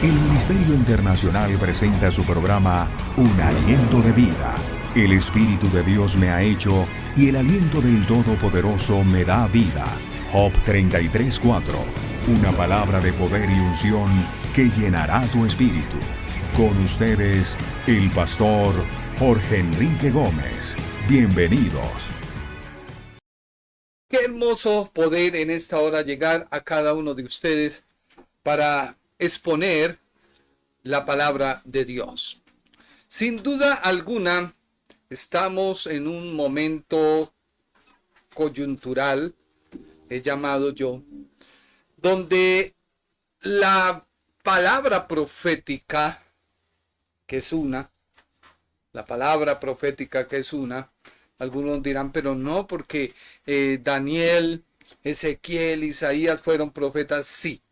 El Ministerio Internacional presenta su programa Un Aliento de Vida. El Espíritu de Dios me ha hecho y el aliento del Todopoderoso me da vida. Job 33:4. Una palabra de poder y unción que llenará tu espíritu. Con ustedes, el pastor Jorge Enrique Gómez. Bienvenidos. Qué hermoso poder en esta hora llegar a cada uno de ustedes para exponer la palabra de Dios. Sin duda alguna, estamos en un momento coyuntural, he llamado yo, donde la palabra profética, que es una, algunos dirán, pero no, porque Daniel, Ezequiel, Isaías fueron profetas, sí.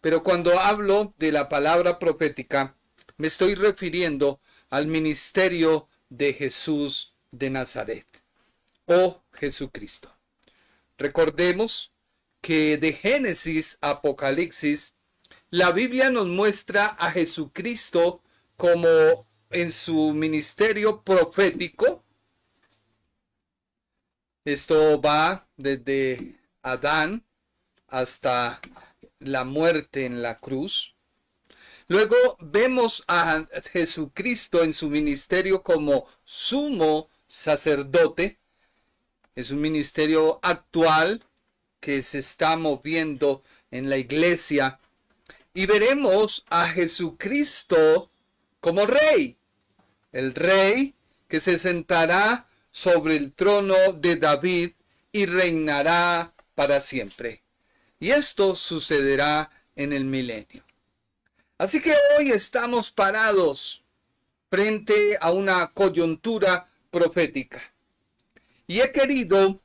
Pero cuando hablo de la palabra profética, me estoy refiriendo al ministerio de Jesús de Nazaret, o Jesucristo. Recordemos que de Génesis a Apocalipsis, la Biblia nos muestra a Jesucristo como en su ministerio profético. Esto va desde Adán hasta la muerte en la cruz. Luego vemos a Jesucristo en su ministerio como sumo sacerdote. Es un ministerio actual que se está moviendo en la iglesia. Y veremos a Jesucristo como rey. El rey que se sentará sobre el trono de David y reinará para siempre. Y esto sucederá en el milenio. Así que hoy estamos parados frente a una coyuntura profética. Y he querido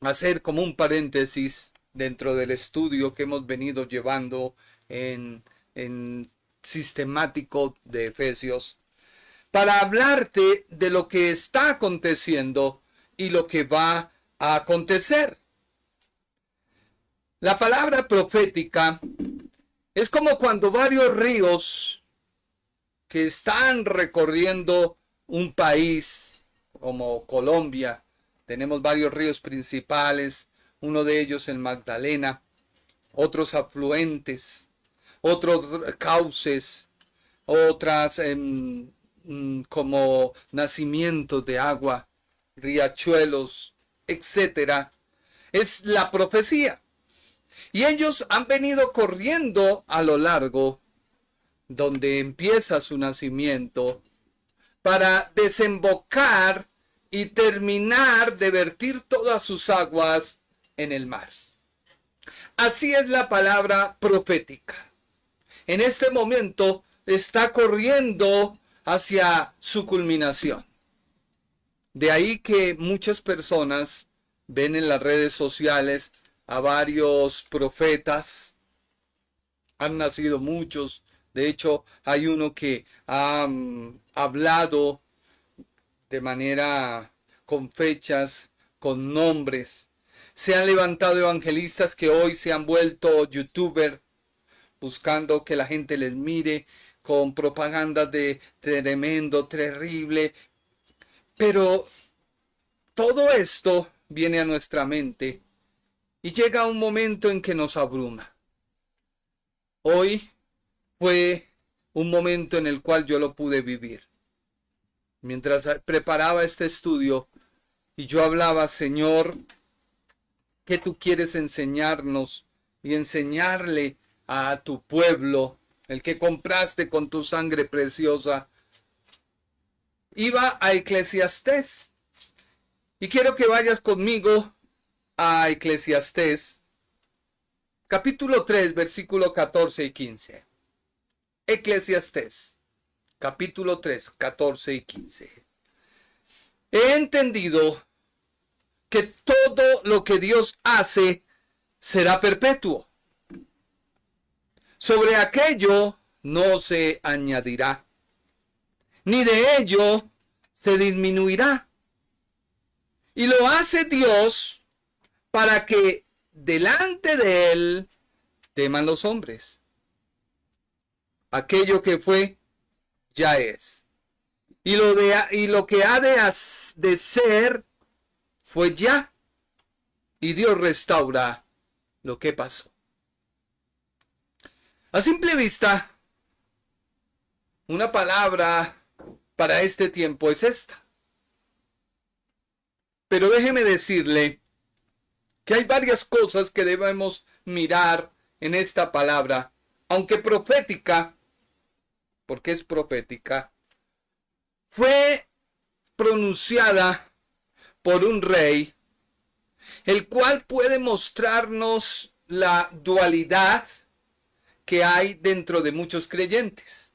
hacer como un paréntesis dentro del estudio que hemos venido llevando en sistemático de Efesios, para hablarte de lo que está aconteciendo y lo que va a acontecer. La palabra profética es como cuando varios ríos que están recorriendo un país como Colombia, tenemos varios ríos principales, uno de ellos el Magdalena, otros afluentes, otros cauces, otras como nacimientos de agua, riachuelos, etcétera. Es la profecía. Y ellos han venido corriendo a lo largo donde empieza su nacimiento para desembocar y terminar de vertir todas sus aguas en el mar. Así es la palabra profética. En este momento está corriendo hacia su culminación. De ahí que muchas personas ven en las redes sociales a varios profetas. Han nacido muchos. De hecho, hay uno que ha hablado de manera con fechas, con nombres. Se han levantado evangelistas que hoy se han vuelto youtubers, buscando que la gente les mire con propaganda de tremendo, terrible. Pero todo esto viene a nuestra mente y llega un momento en que nos abruma. Hoy fue un momento en el cual yo lo pude vivir. Mientras preparaba este estudio y yo hablaba, Señor, ¿qué tú quieres enseñarnos y enseñarle a tu pueblo, el que compraste con tu sangre preciosa? Iba a Eclesiastés y quiero que vayas conmigo a Eclesiastés, capítulo 3, versículo 14 y 15. Eclesiastés, capítulo 3, 14 y 15. He entendido que todo lo que Dios hace será perpetuo. Sobre aquello no se añadirá, ni de ello se disminuirá. Y lo hace Dios para que delante de él teman los hombres. aquello que fue, ya es. Y lo que ha de ser, fue ya. Y Dios restaura lo que pasó. A simple vista, una palabra para este tiempo es esta. Pero déjeme decirle que hay varias cosas que debemos mirar en esta palabra, aunque profética, porque es profética, fue pronunciada por un rey, el cual puede mostrarnos la dualidad que hay dentro de muchos creyentes.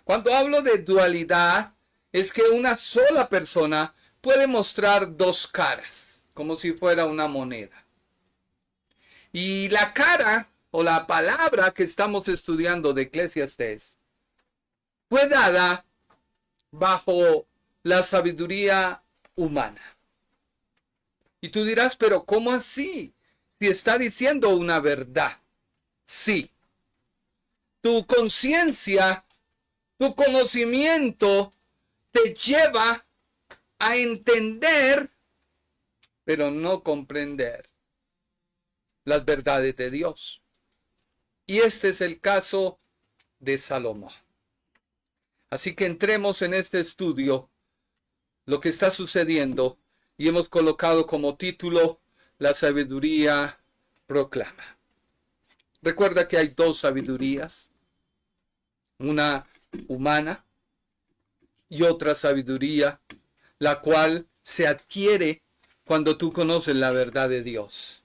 Cuando hablo de dualidad, es que una sola persona puede mostrar dos caras, como si fuera una moneda. Y la cara o la palabra que estamos estudiando de Eclesiastés fue dada bajo la sabiduría humana. Y tú dirás, pero ¿cómo así? Si está diciendo una verdad. Sí. Tu conciencia, tu conocimiento te lleva a entender, pero no comprender las verdades de Dios. Y este es el caso de Salomón. Así que entremos en este estudio, lo que está sucediendo, y hemos colocado como título, La sabiduría proclama. Recuerda que hay dos sabidurías, una humana y otra sabiduría, la cual se adquiere cuando tú conoces la verdad de Dios.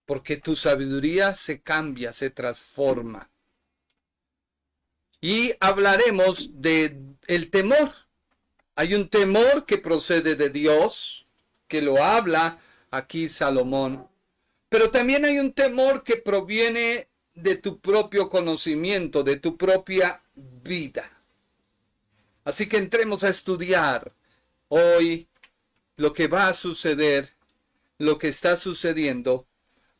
Porque tu sabiduría se cambia, se transforma. Y hablaremos de el temor. Hay un temor que procede de Dios, que lo habla aquí Salomón. Pero también hay un temor que proviene de tu propio conocimiento, de tu propia vida. Así que entremos a estudiar hoy lo que va a suceder, lo que está sucediendo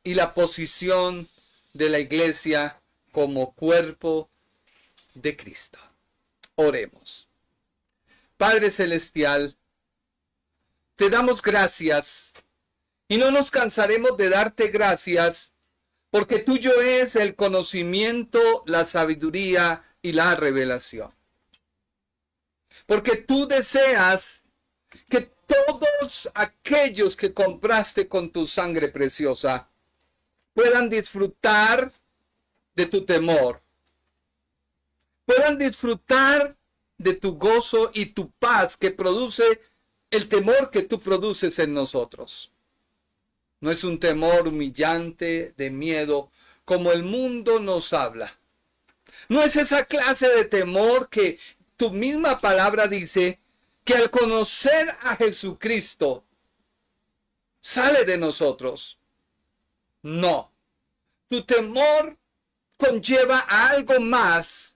y la posición de la iglesia como cuerpo de Cristo. Oremos. Padre Celestial, te damos gracias y no nos cansaremos de darte gracias porque tuyo es el conocimiento, la sabiduría y la revelación. Porque tú deseas que todos aquellos que compraste con tu sangre preciosa puedan disfrutar de tu temor, puedan disfrutar de tu gozo y tu paz que produce el temor que tú produces en nosotros. No es un temor humillante de miedo como el mundo nos habla. No es esa clase de temor que tu misma palabra dice que al conocer a Jesucristo sale de nosotros. No. Tu temor conlleva a algo más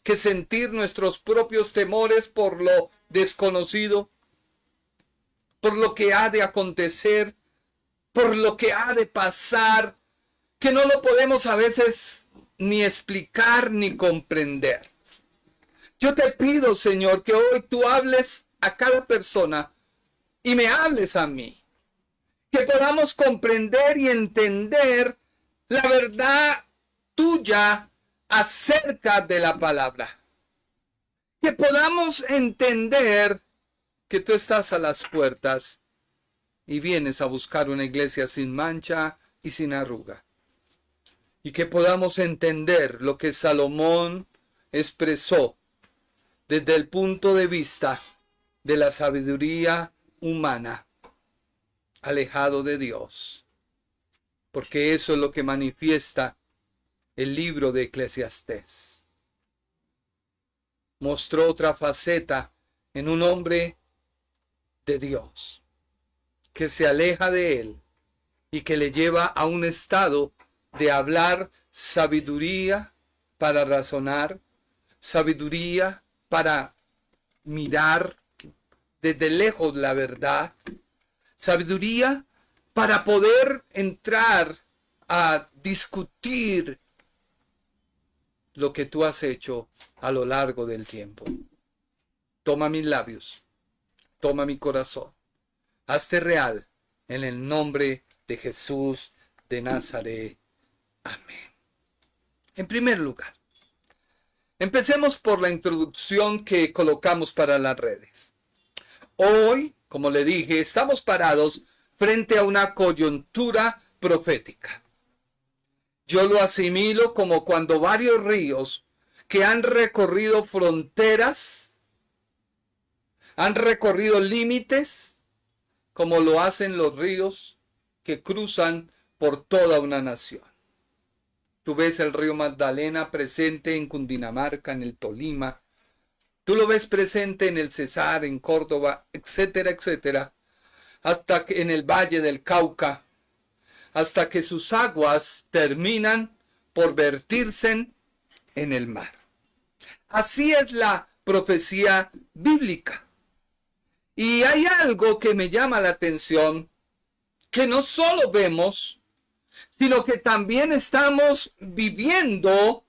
que sentir nuestros propios temores por lo desconocido, por lo que ha de acontecer, por lo que ha de pasar, que no lo podemos a veces ni explicar ni comprender. Yo te pido, Señor, que hoy tú hables a cada persona y me hables a mí. Que podamos comprender y entender la verdad tuya acerca de la palabra. Que podamos entender que tú estás a las puertas y vienes a buscar una iglesia sin mancha y sin arruga. Y que podamos entender lo que Salomón expresó desde el punto de vista de la sabiduría humana, alejado de Dios. Porque eso es lo que manifiesta el libro de Eclesiastés. Mostró otra faceta en un hombre de Dios, que se aleja de él y que le lleva a un estado de hablar sabiduría para razonar, sabiduría para mirar desde lejos la verdad, sabiduría para poder entrar a discutir lo que tú has hecho a lo largo del tiempo. Toma mis labios, toma mi corazón, hazte real en el nombre de Jesús de Nazaret. Amén. En primer lugar, empecemos por la introducción que colocamos para las redes. Hoy, como le dije, estamos parados frente a una coyuntura profética. Yo lo asimilo como cuando varios ríos que han recorrido fronteras, han recorrido límites, como lo hacen los ríos que cruzan por toda una nación. Tú ves el río Magdalena presente en Cundinamarca, en el Tolima. Tú lo ves presente en el Cesar, en Córdoba, etcétera, etcétera. Hasta que en el Valle del Cauca, hasta que sus aguas terminan por vertirse en el mar. Así es la profecía bíblica. Y hay algo que me llama la atención, que no solo vemos, sino que también estamos viviendo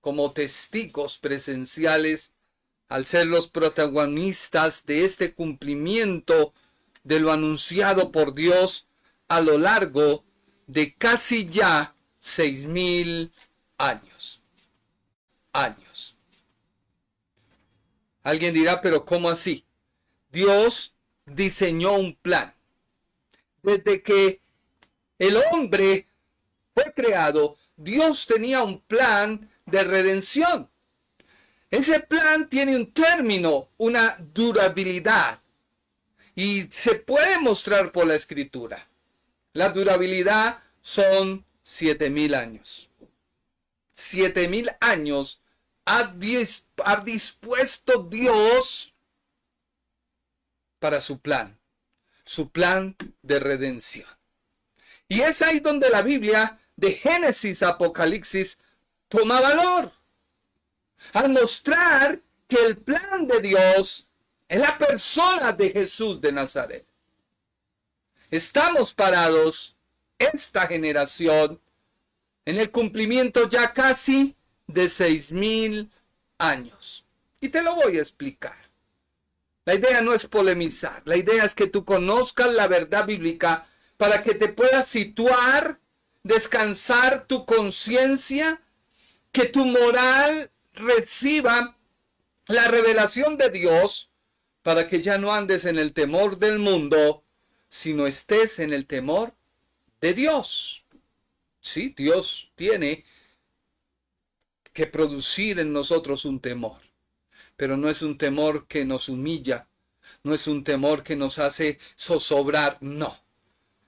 como testigos presenciales al ser los protagonistas de este cumplimiento de lo anunciado por Dios a lo largo de casi ya 6,000 años. Alguien dirá, pero ¿cómo así? Dios diseñó un plan. Desde que el hombre fue creado, Dios tenía un plan de redención. Ese plan tiene un término, una durabilidad, y se puede mostrar por la Escritura. La durabilidad son 7,000 años. 7,000 años ha dispuesto Dios para su plan de redención. Y es ahí donde la Biblia de Génesis a Apocalipsis toma valor, al mostrar que el plan de Dios es la persona de Jesús de Nazaret. Estamos parados, esta generación, en el cumplimiento ya casi de 6,000 años. Y te lo voy a explicar. La idea no es polemizar, la idea es que tú conozcas la verdad bíblica para que te puedas situar, descansar tu conciencia, que tu moral reciba la revelación de Dios, para que ya no andes en el temor del mundo, sino estés en el temor de Dios. Sí, Dios tiene que producir en nosotros un temor, pero no es un temor que nos humilla, no es un temor que nos hace zozobrar, no.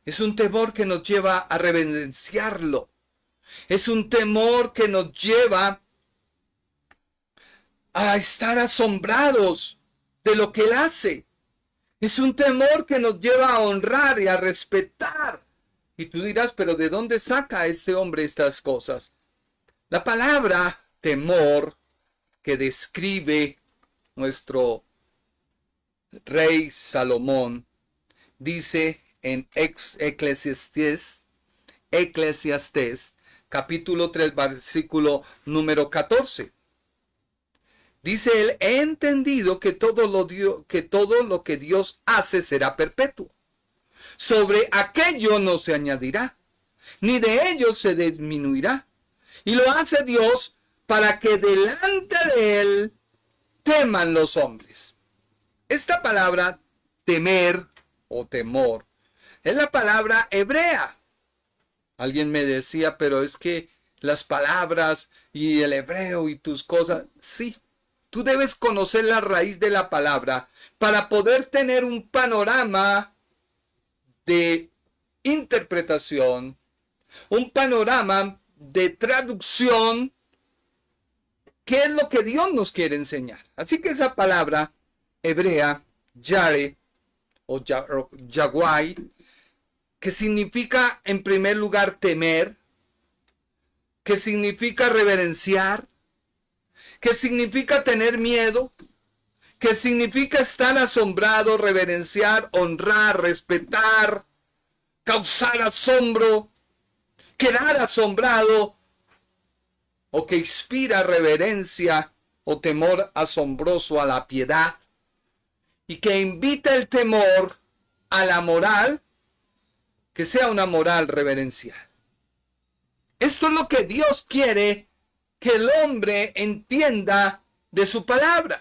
Es un temor que nos lleva a reverenciarlo. Es un temor que nos lleva a estar asombrados de lo que Él hace. Es un temor que nos lleva a honrar y a respetar. Y tú dirás, pero ¿de dónde saca este hombre estas cosas? La palabra temor que describe nuestro rey Salomón dice en Eclesiastés, capítulo 3, versículo número 14. Dice él, he entendido que todo lo que Dios hace será perpetuo. Sobre aquello no se añadirá, ni de ello se disminuirá. Y lo hace Dios para que delante de él teman los hombres. Esta palabra temer o temor es la palabra hebrea. Alguien me decía, pero es que las palabras y el hebreo y tus cosas, sí. Tú debes conocer la raíz de la palabra para poder tener un panorama de interpretación, un panorama de traducción, qué es lo que Dios nos quiere enseñar. Así que esa palabra hebrea, yare o yaguay, que significa en primer lugar temer, que significa reverenciar, que significa tener miedo, que significa estar asombrado, reverenciar, honrar, respetar, causar asombro, quedar asombrado, o que inspira reverencia o temor asombroso a la piedad, y que invita el temor a la moral, que sea una moral reverencial. Esto es lo que Dios quiere que el hombre entienda de su palabra.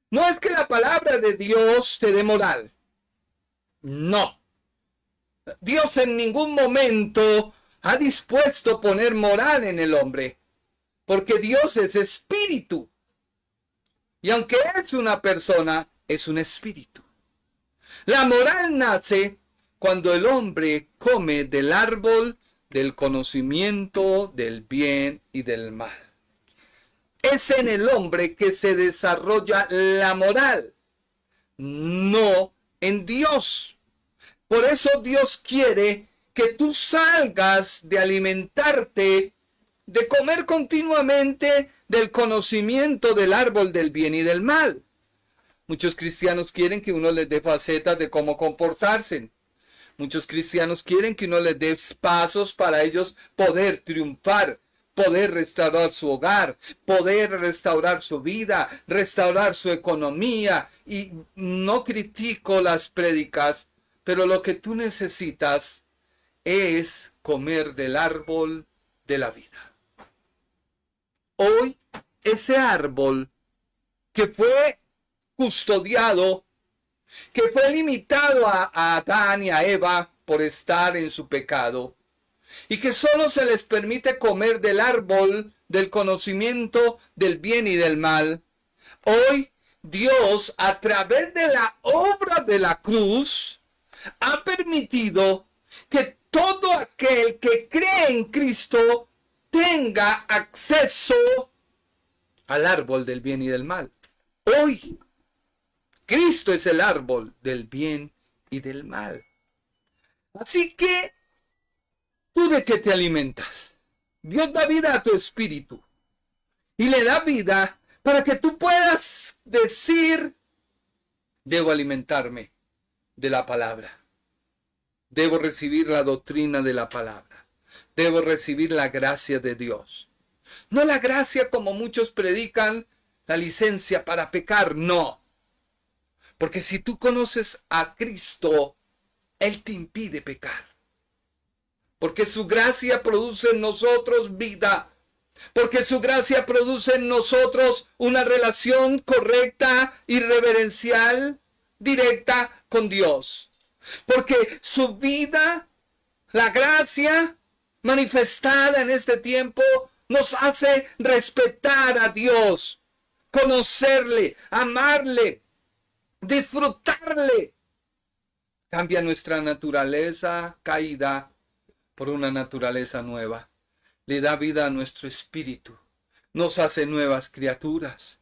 No es que la palabra de Dios te dé moral. No. Dios en ningún momento ha dispuesto poner moral en el hombre, porque Dios es espíritu. Y aunque es una persona, es un espíritu. La moral nace cuando el hombre come del árbol del conocimiento del bien y del mal. Es en el hombre que se desarrolla la moral, no en Dios. Por eso Dios quiere que tú salgas de alimentarte, de comer continuamente del conocimiento del árbol del bien y del mal. Muchos cristianos quieren que uno les dé facetas de cómo comportarse. Muchos cristianos quieren que uno les dé pasos para ellos poder triunfar, poder restaurar su hogar, poder restaurar su vida, restaurar su economía. Y no critico las prédicas, pero lo que tú necesitas es comer del árbol de la vida. Hoy, ese árbol que fue custodiado, que fue limitado a Adán y a Eva por estar en su pecado, y que solo se les permite comer del árbol del conocimiento del bien y del mal. Hoy Dios, a través de la obra de la cruz, ha permitido que todo aquel que cree en Cristo tenga acceso al árbol del bien y del mal. Hoy Cristo es el árbol del bien y del mal. Así que, ¿tú de qué te alimentas? Dios da vida a tu espíritu y le da vida para que tú puedas decir, debo alimentarme de la palabra. Debo recibir la doctrina de la palabra. Debo recibir la gracia de Dios. No la gracia como muchos predican, la licencia para pecar, no. Porque si tú conoces a Cristo, Él te impide pecar. Porque su gracia produce en nosotros vida. Porque su gracia produce en nosotros una relación correcta y reverencial, directa con Dios. Porque su vida, la gracia manifestada en este tiempo, nos hace respetar a Dios, conocerle, amarle, disfrutarle. Cambia nuestra naturaleza caída por una naturaleza nueva. Le da vida a nuestro espíritu. Nos hace nuevas criaturas.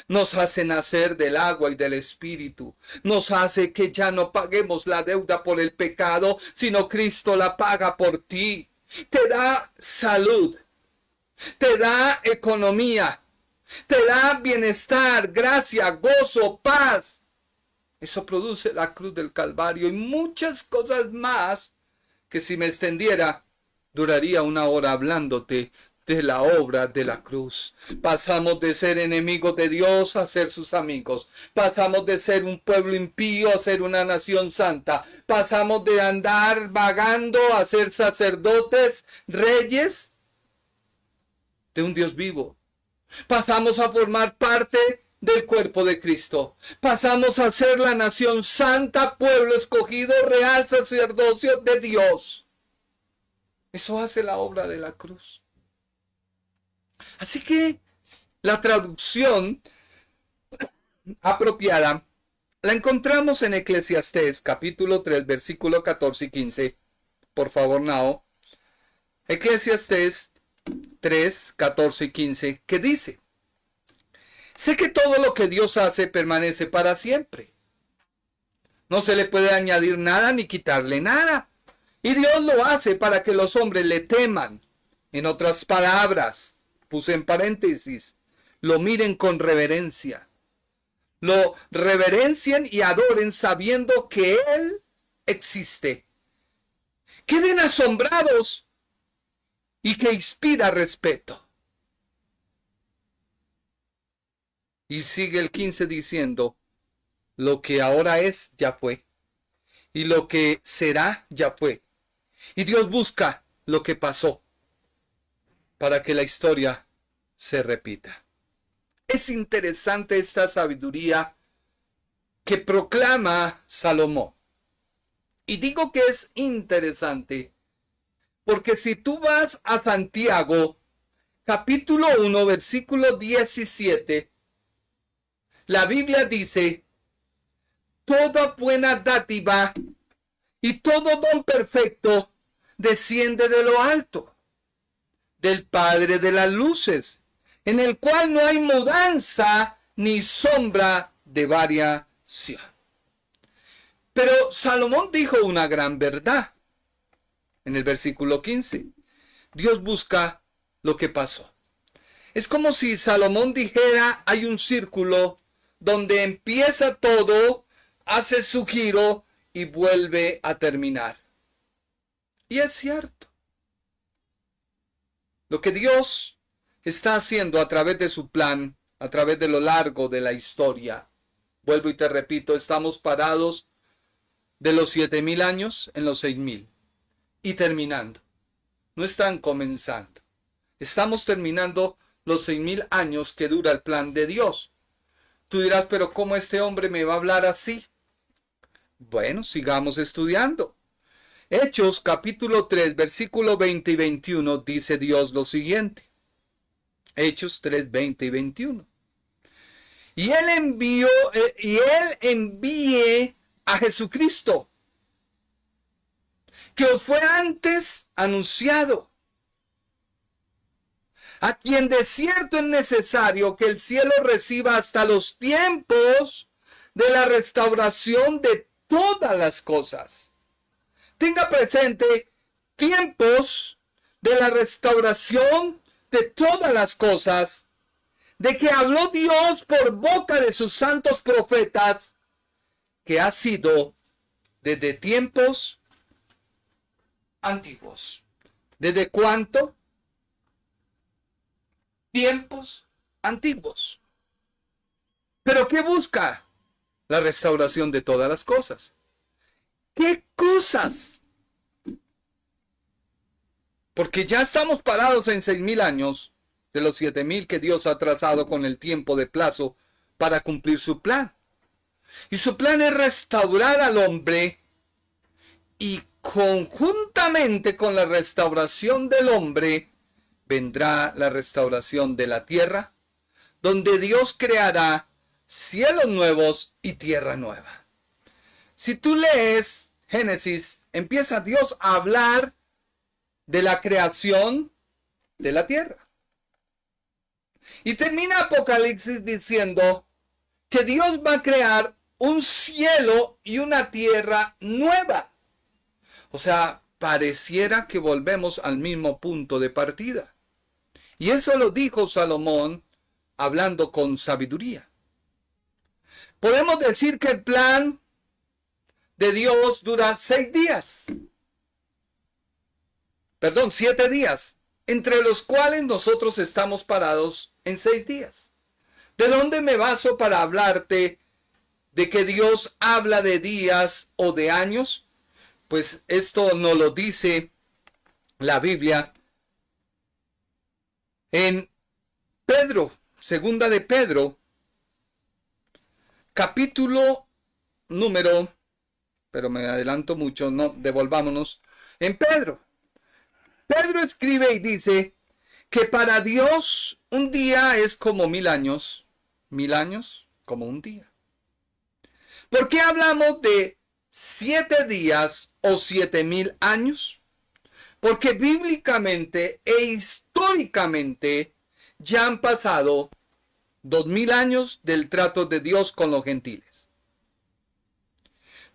Nos hace nacer del agua y del espíritu. Nos hace que ya no paguemos la deuda por el pecado, sino Cristo la paga por ti. Te da salud. Te da economía. Te da bienestar, gracia, gozo, paz. Eso produce la cruz del Calvario y muchas cosas más que si me extendiera, duraría una hora hablándote de la obra de la cruz. Pasamos de ser enemigos de Dios a ser sus amigos. Pasamos de ser un pueblo impío a ser una nación santa. Pasamos de andar vagando a ser sacerdotes, reyes de un Dios vivo. Pasamos a formar parte del cuerpo de Cristo. Pasamos a ser la nación santa, pueblo escogido, real sacerdocio de Dios. Eso hace la obra de la cruz. Así que la traducción apropiada la encontramos en Eclesiastés capítulo 3 versículo 14 y 15. Por favor, Nao. Eclesiastés 3, 14 y 15, que dice: sé que todo lo que Dios hace permanece para siempre. No se le puede añadir nada ni quitarle nada. Y Dios lo hace para que los hombres le teman. En otras palabras, puse en paréntesis, lo miren con reverencia. Lo reverencien y adoren sabiendo que Él existe. Queden asombrados y que inspira respeto. Y sigue el 15 diciendo, lo que ahora es, ya fue. Y lo que será, ya fue. Y Dios busca lo que pasó para que la historia se repita. Es interesante esta sabiduría que proclama Salomón. Y digo que es interesante porque si tú vas a Santiago, capítulo 1, versículo 17, la Biblia dice, toda buena dádiva y todo don perfecto desciende de lo alto, del Padre de las luces, en el cual no hay mudanza ni sombra de variación. Pero Salomón dijo una gran verdad en el versículo 15. Dios busca lo que pasó. Es como si Salomón dijera, hay un círculo donde empieza todo, hace su giro y vuelve a terminar. Y es cierto. Lo que Dios está haciendo a través de su plan, a través de lo largo de la historia. Vuelvo y te repito, estamos parados de los 7,000 años en los 6,000 y terminando. No están comenzando. Estamos terminando los 6,000 años que dura el plan de Dios. Tú dirás, pero ¿cómo este hombre me va a hablar así? Bueno, sigamos estudiando. Hechos capítulo 3, versículo 20 y 21 dice Dios lo siguiente. Hechos 3, 20 y 21. Y él envíe a Jesucristo, que os fue antes anunciado, a quien de cierto es necesario que el cielo reciba hasta los tiempos de la restauración de todas las cosas. Tenga presente, tiempos de la restauración de todas las cosas, de que habló Dios por boca de sus santos profetas, que ha sido desde tiempos antiguos. ¿Desde cuánto? Tiempos antiguos. ¿Pero qué busca? La restauración de todas las cosas. ¿Qué cosas? Porque ya estamos parados en 6,000 años de los 7,000 que Dios ha trazado con el tiempo de plazo para cumplir su plan. Y su plan es restaurar al hombre, y conjuntamente con la restauración del hombre vendrá la restauración de la tierra, donde Dios creará cielos nuevos y tierra nueva. Si tú lees Génesis, empieza Dios a hablar de la creación de la tierra. Y termina Apocalipsis diciendo que Dios va a crear un cielo y una tierra nueva. O sea, pareciera que volvemos al mismo punto de partida. Y eso lo dijo Salomón hablando con sabiduría. Podemos decir que el plan de Dios dura 7 días, entre los cuales nosotros estamos parados en 6 días. ¿De dónde me baso para hablarte de que Dios habla de días o de años? Pues esto nos lo dice la Biblia en Pedro, segunda de Pedro, capítulo número, pero me adelanto mucho, no, devolvámonos, en Pedro. Pedro escribe y dice que para Dios un día es como 1,000 años, 1,000 años como un día. ¿Por qué hablamos de 7 días o 7,000 años? Porque bíblicamente e históricamente ya han pasado 2,000 años del trato de Dios con los gentiles.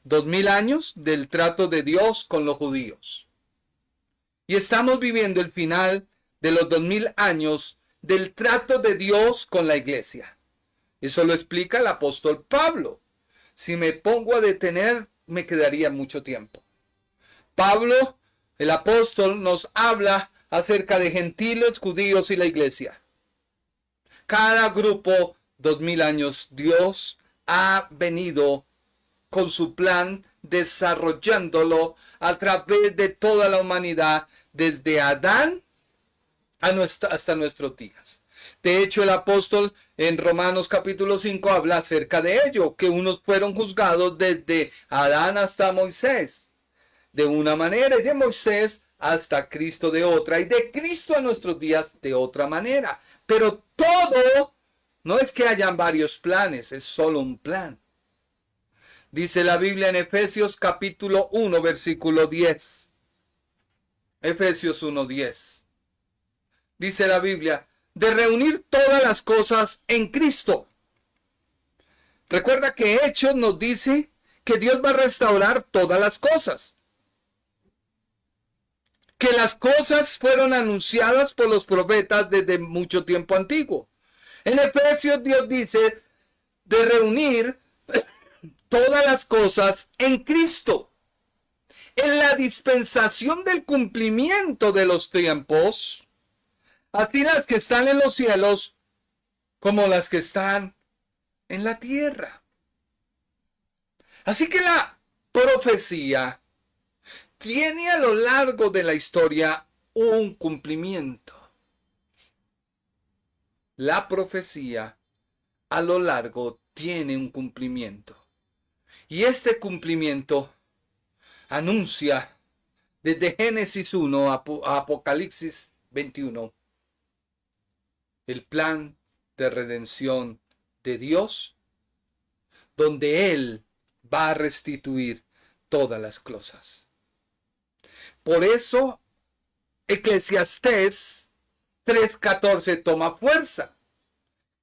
2,000 años del trato de Dios con los judíos. Y estamos viviendo el final de los 2,000 años del trato de Dios con la iglesia. Eso lo explica el apóstol Pablo. Si me pongo a detener, me quedaría mucho tiempo. Pablo, el apóstol, nos habla acerca de gentiles, judíos y la iglesia. Cada grupo 2000 años Dios ha venido con su plan desarrollándolo a través de toda la humanidad, desde Adán hasta nuestros días. De hecho, el apóstol en Romanos capítulo 5 habla acerca de ello, que unos fueron juzgados desde Adán hasta Moisés de una manera, y de Moisés hasta Cristo de otra, y de Cristo a nuestros días de otra manera. Pero todo no es que hayan varios planes, es solo un plan. Dice la Biblia en Efesios capítulo 1, versículo 10. Efesios 1:10. Dice la Biblia, de reunir todas las cosas en Cristo. Recuerda que Hechos nos dice que Dios va a restaurar todas las cosas. Que las cosas fueron anunciadas por los profetas desde mucho tiempo antiguo. En Efesios Dios dice de reunir todas las cosas en Cristo. En la dispensación del cumplimiento de los tiempos, así las que están en los cielos como las que están en la tierra. Así que la profecía tiene a lo largo de la historia un cumplimiento. La profecía a lo largo tiene un cumplimiento. Y este cumplimiento anuncia desde Génesis 1 a Apocalipsis 21 el plan de redención de Dios, donde Él va a restituir todas las cosas. Por eso, Eclesiastés 3:14 toma fuerza.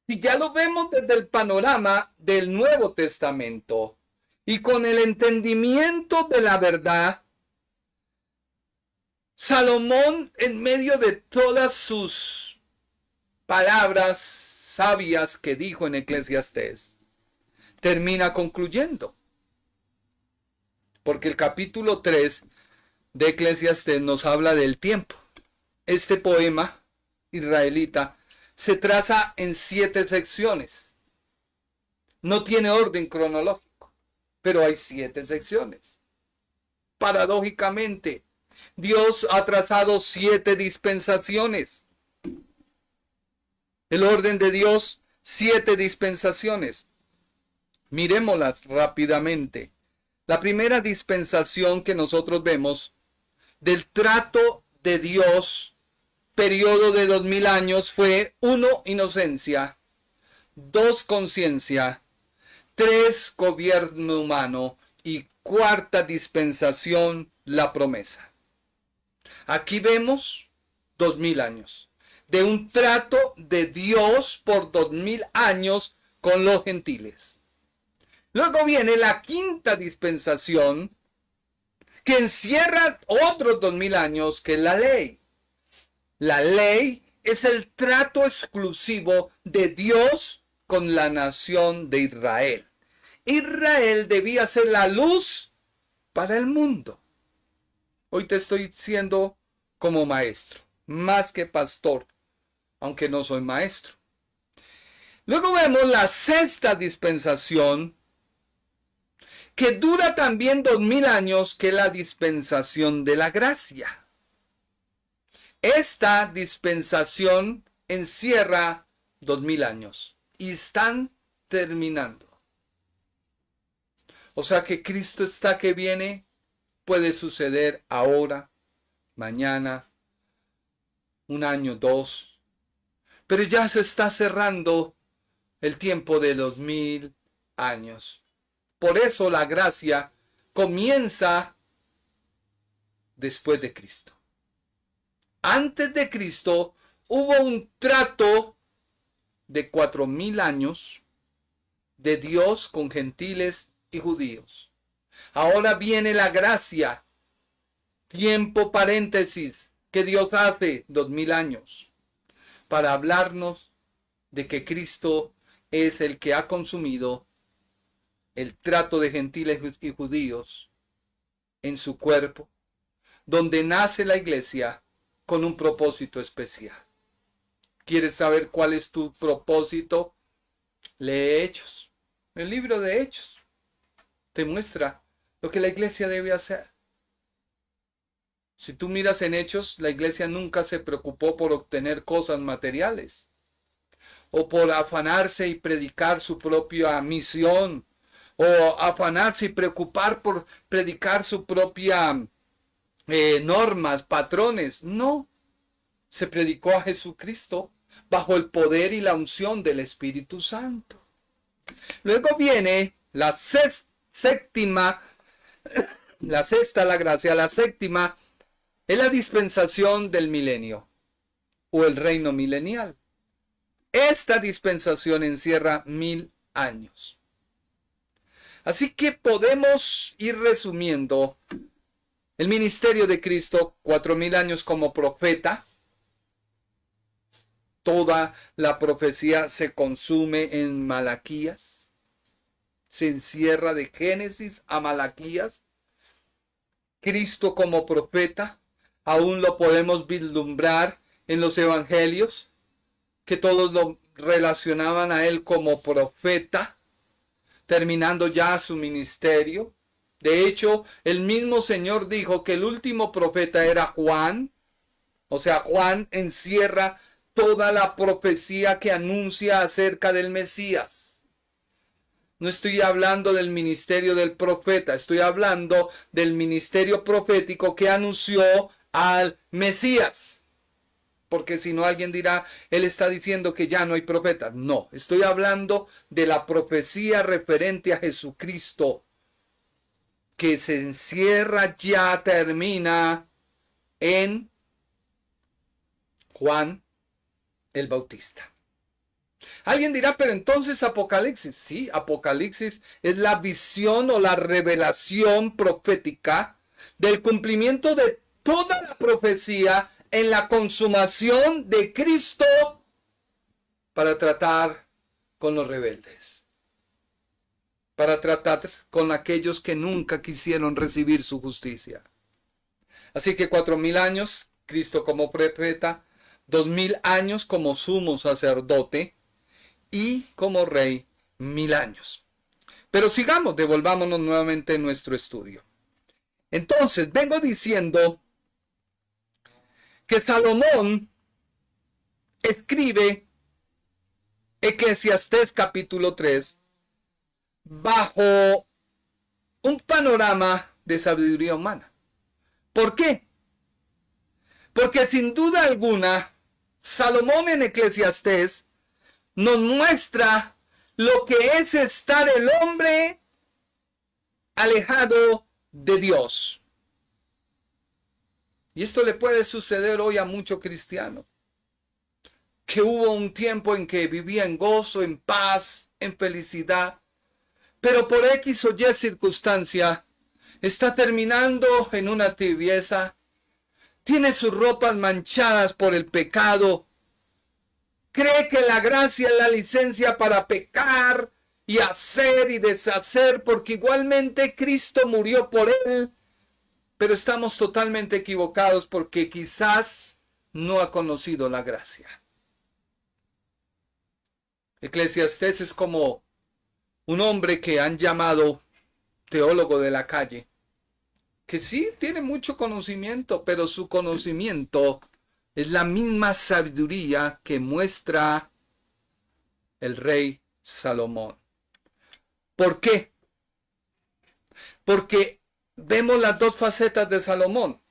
Si ya lo vemos desde el panorama del Nuevo Testamento y con el entendimiento de la verdad, Salomón, en medio de todas sus palabras sabias que dijo en Eclesiastés, termina concluyendo. Porque el capítulo 3 de Eclesiastés nos habla del tiempo. Este poema israelita se traza en 7 secciones. No tiene orden cronológico, pero hay 7 secciones. Paradójicamente, Dios ha trazado 7 dispensaciones. El orden de Dios, 7 dispensaciones. Mirémoslas rápidamente. La primera dispensación que nosotros vemos del trato de Dios, periodo de 2000 años, fue 1, inocencia, 2, conciencia, 3, gobierno humano y 4ª dispensación, la promesa. Aquí vemos 2000 años de un trato de Dios por 2000 años con los gentiles. Luego viene la 5ª dispensación, que encierra otros 2000 años, que es la ley. La ley es el trato exclusivo de Dios con la nación de Israel. Israel debía ser la luz para el mundo. Hoy te estoy diciendo como maestro, más que pastor, aunque no soy maestro. Luego vemos la 6ª dispensación, que dura también 2000 años, que es la dispensación de la gracia. Esta dispensación encierra 2000 años y están terminando. O sea que Cristo está que viene, puede suceder ahora, mañana, 1 año, 2, pero ya se está cerrando el tiempo de 2000 años. Por eso la gracia comienza después de Cristo. Antes de Cristo hubo un trato de 4000 años de Dios con gentiles y judíos. Ahora viene la gracia, tiempo paréntesis, que Dios hace 2000 años para hablarnos de que Cristo es el que ha consumido el trato de gentiles y judíos en su cuerpo, donde nace la iglesia con un propósito especial. ¿Quieres saber cuál es tu propósito Lee Hechos. El libro de Hechos te muestra lo que la iglesia debe hacer. Si tú miras en Hechos, la iglesia nunca se preocupó por obtener cosas materiales o por afanarse y predicar su propia misión o afanarse y preocupar por predicar su propia normas, patrones. No, se predicó a Jesucristo bajo el poder y la unción del Espíritu Santo. Luego viene la séptima es la dispensación del milenio o el reino milenial. Esta dispensación encierra 1000 años. Así que podemos ir resumiendo el ministerio de Cristo, 4000 años como profeta. Toda la profecía se consume en Malaquías. Se encierra de Génesis a Malaquías. Cristo como profeta, aún lo podemos vislumbrar en los evangelios, que todos lo relacionaban a él como profeta, terminando ya su ministerio. De hecho, el mismo Señor dijo que el último profeta era Juan. O sea, Juan encierra toda la profecía que anuncia acerca del Mesías. No estoy hablando del ministerio del profeta, estoy hablando del ministerio profético que anunció al Mesías. Porque si no, alguien dirá, él está diciendo que ya no hay profetas. No, estoy hablando de la profecía referente a Jesucristo, que se encierra, ya termina en Juan el Bautista. Alguien dirá, pero entonces Apocalipsis. Sí, Apocalipsis es la visión o la revelación profética del cumplimiento de toda la profecía en la consumación de Cristo para tratar con los rebeldes, para tratar con aquellos que nunca quisieron recibir su justicia. Así que 4000 años, Cristo como profeta, 2000 años como sumo sacerdote y como rey 1000 años. Pero sigamos, devolvámonos nuevamente en nuestro estudio. Entonces, vengo diciendo que Salomón escribe Eclesiastés capítulo 3 bajo un panorama de sabiduría humana. ¿Por qué? Porque sin duda alguna, Salomón en Eclesiastés nos muestra lo que es estar el hombre alejado de Dios. Y esto le puede suceder hoy a muchos cristianos, que hubo un tiempo en que vivía en gozo, en paz, en felicidad, pero por X o Y circunstancia está terminando en una tibieza, tiene sus ropas manchadas por el pecado, cree que la gracia es la licencia para pecar y hacer y deshacer, porque igualmente Cristo murió por él, pero estamos totalmente equivocados porque quizás no ha conocido la gracia. Eclesiastés es como un hombre que han llamado teólogo de la calle, que sí tiene mucho conocimiento, pero su conocimiento es la misma sabiduría que muestra el rey Salomón. ¿Por qué? Porque vemos las dos facetas de Salomón.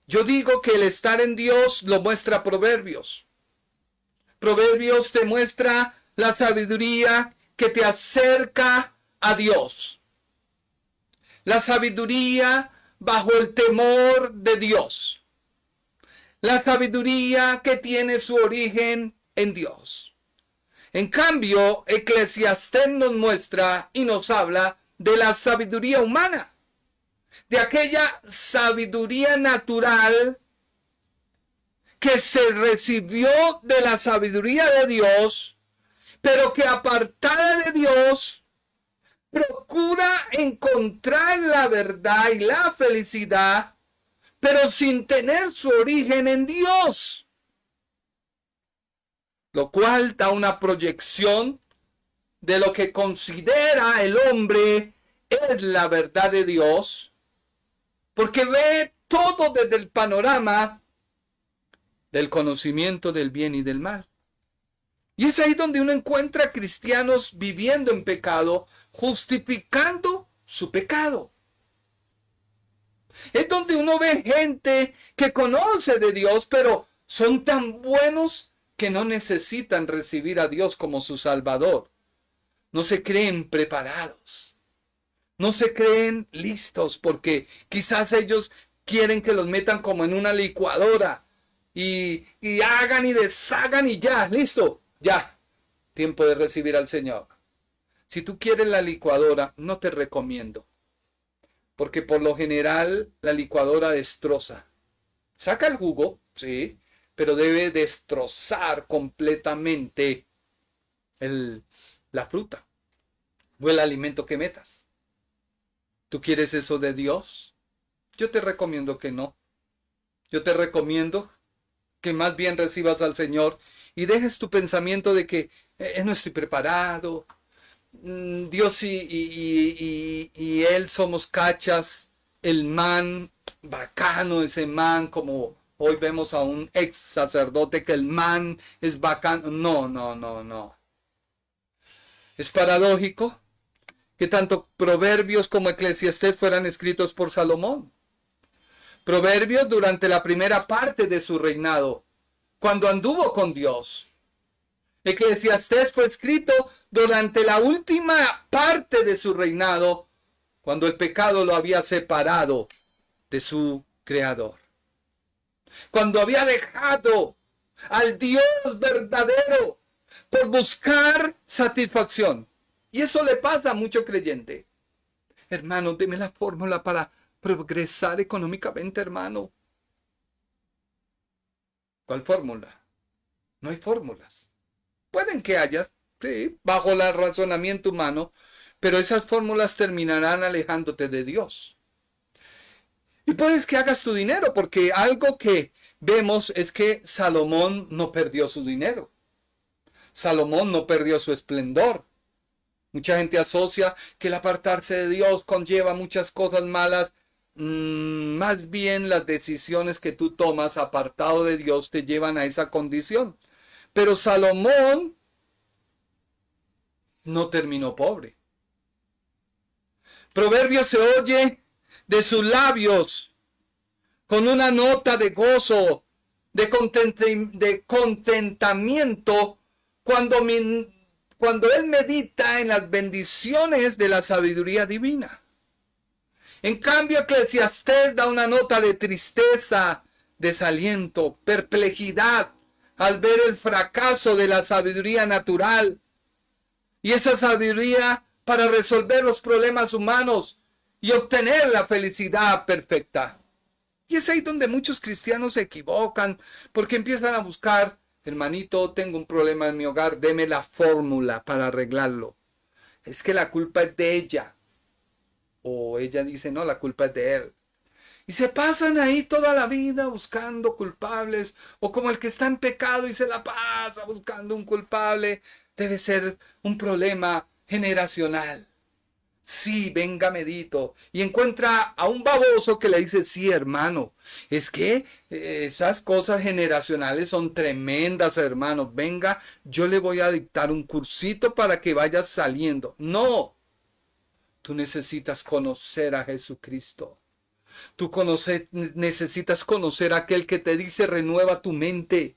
Yo digo que el estar en Dios lo muestra Proverbios. Proverbios te muestra la sabiduría que te acerca a Dios. La sabiduría bajo el temor de Dios. La sabiduría que tiene su origen en Dios. En cambio, Eclesiastés nos muestra y nos habla de la sabiduría humana, de aquella sabiduría natural que se recibió de la sabiduría de Dios, pero que apartada de Dios procura encontrar la verdad y la felicidad, pero sin tener su origen en Dios. lo cual da una proyección de lo que considera el hombre es la verdad de Dios, porque ve todo desde el panorama del conocimiento del bien y del mal. Y es ahí donde uno encuentra cristianos viviendo en pecado, justificando su pecado. Es donde uno ve gente que conoce de Dios, pero son tan buenos que no necesitan recibir a Dios como su Salvador. No se creen preparados. No se creen listos porque quizás ellos quieren que los metan como en una licuadora y hagan y deshagan y ya, listo, ya, tiempo de recibir al Señor. Si tú quieres la licuadora, no te recomiendo, porque por lo general la licuadora destroza. Saca el jugo, sí, pero debe destrozar completamente la fruta o el alimento que metas. ¿Tú quieres eso de Dios? Yo te recomiendo que no. Yo te recomiendo que más bien recibas al Señor y dejes tu pensamiento de que no estoy preparado, Dios y Él somos cachas, el man, bacano ese man, como hoy vemos a un ex sacerdote que el man es bacano. No. Es paradójico que tanto Proverbios como Eclesiastés fueran escritos por Salomón. Proverbios durante la primera parte de su reinado, cuando anduvo con Dios. Eclesiastés fue escrito durante la última parte de su reinado, cuando el pecado lo había separado de su Creador. Cuando había dejado al Dios verdadero por buscar satisfacción. Y eso le pasa a mucho creyente. Hermano, deme la fórmula para progresar económicamente, hermano. ¿Cuál fórmula? No hay fórmulas. Pueden que haya, sí, bajo el razonamiento humano, pero esas fórmulas terminarán alejándote de Dios. Y puedes que hagas tu dinero, porque algo que vemos es que Salomón no perdió su dinero. Salomón no perdió su esplendor. Mucha gente asocia que el apartarse de Dios conlleva muchas cosas malas. Más bien las decisiones que tú tomas apartado de Dios te llevan a esa condición. Pero Salomón no terminó pobre. Proverbios se oye de sus labios con una nota de gozo, de contentamiento, cuando él medita en las bendiciones de la sabiduría divina. En cambio, Eclesiastés da una nota de tristeza, desaliento, perplejidad, al ver el fracaso de la sabiduría natural. Y esa sabiduría para resolver los problemas humanos y obtener la felicidad perfecta. Y es ahí donde muchos cristianos se equivocan, porque empiezan a buscar, hermanito, tengo un problema en mi hogar, deme la fórmula para arreglarlo. Es que la culpa es de ella. O ella dice, no, la culpa es de él. Y se pasan ahí toda la vida buscando culpables, o como el que está en pecado y se la pasa buscando un culpable. Debe ser un problema generacional. Sí, venga, medito. Y encuentra a un baboso que le dice, sí, hermano, es que esas cosas generacionales son tremendas, hermano. Venga, yo le voy a dictar un cursito para que vayas saliendo. No, tú necesitas conocer a Jesucristo. Tú necesitas conocer a aquel que te dice, renueva tu mente.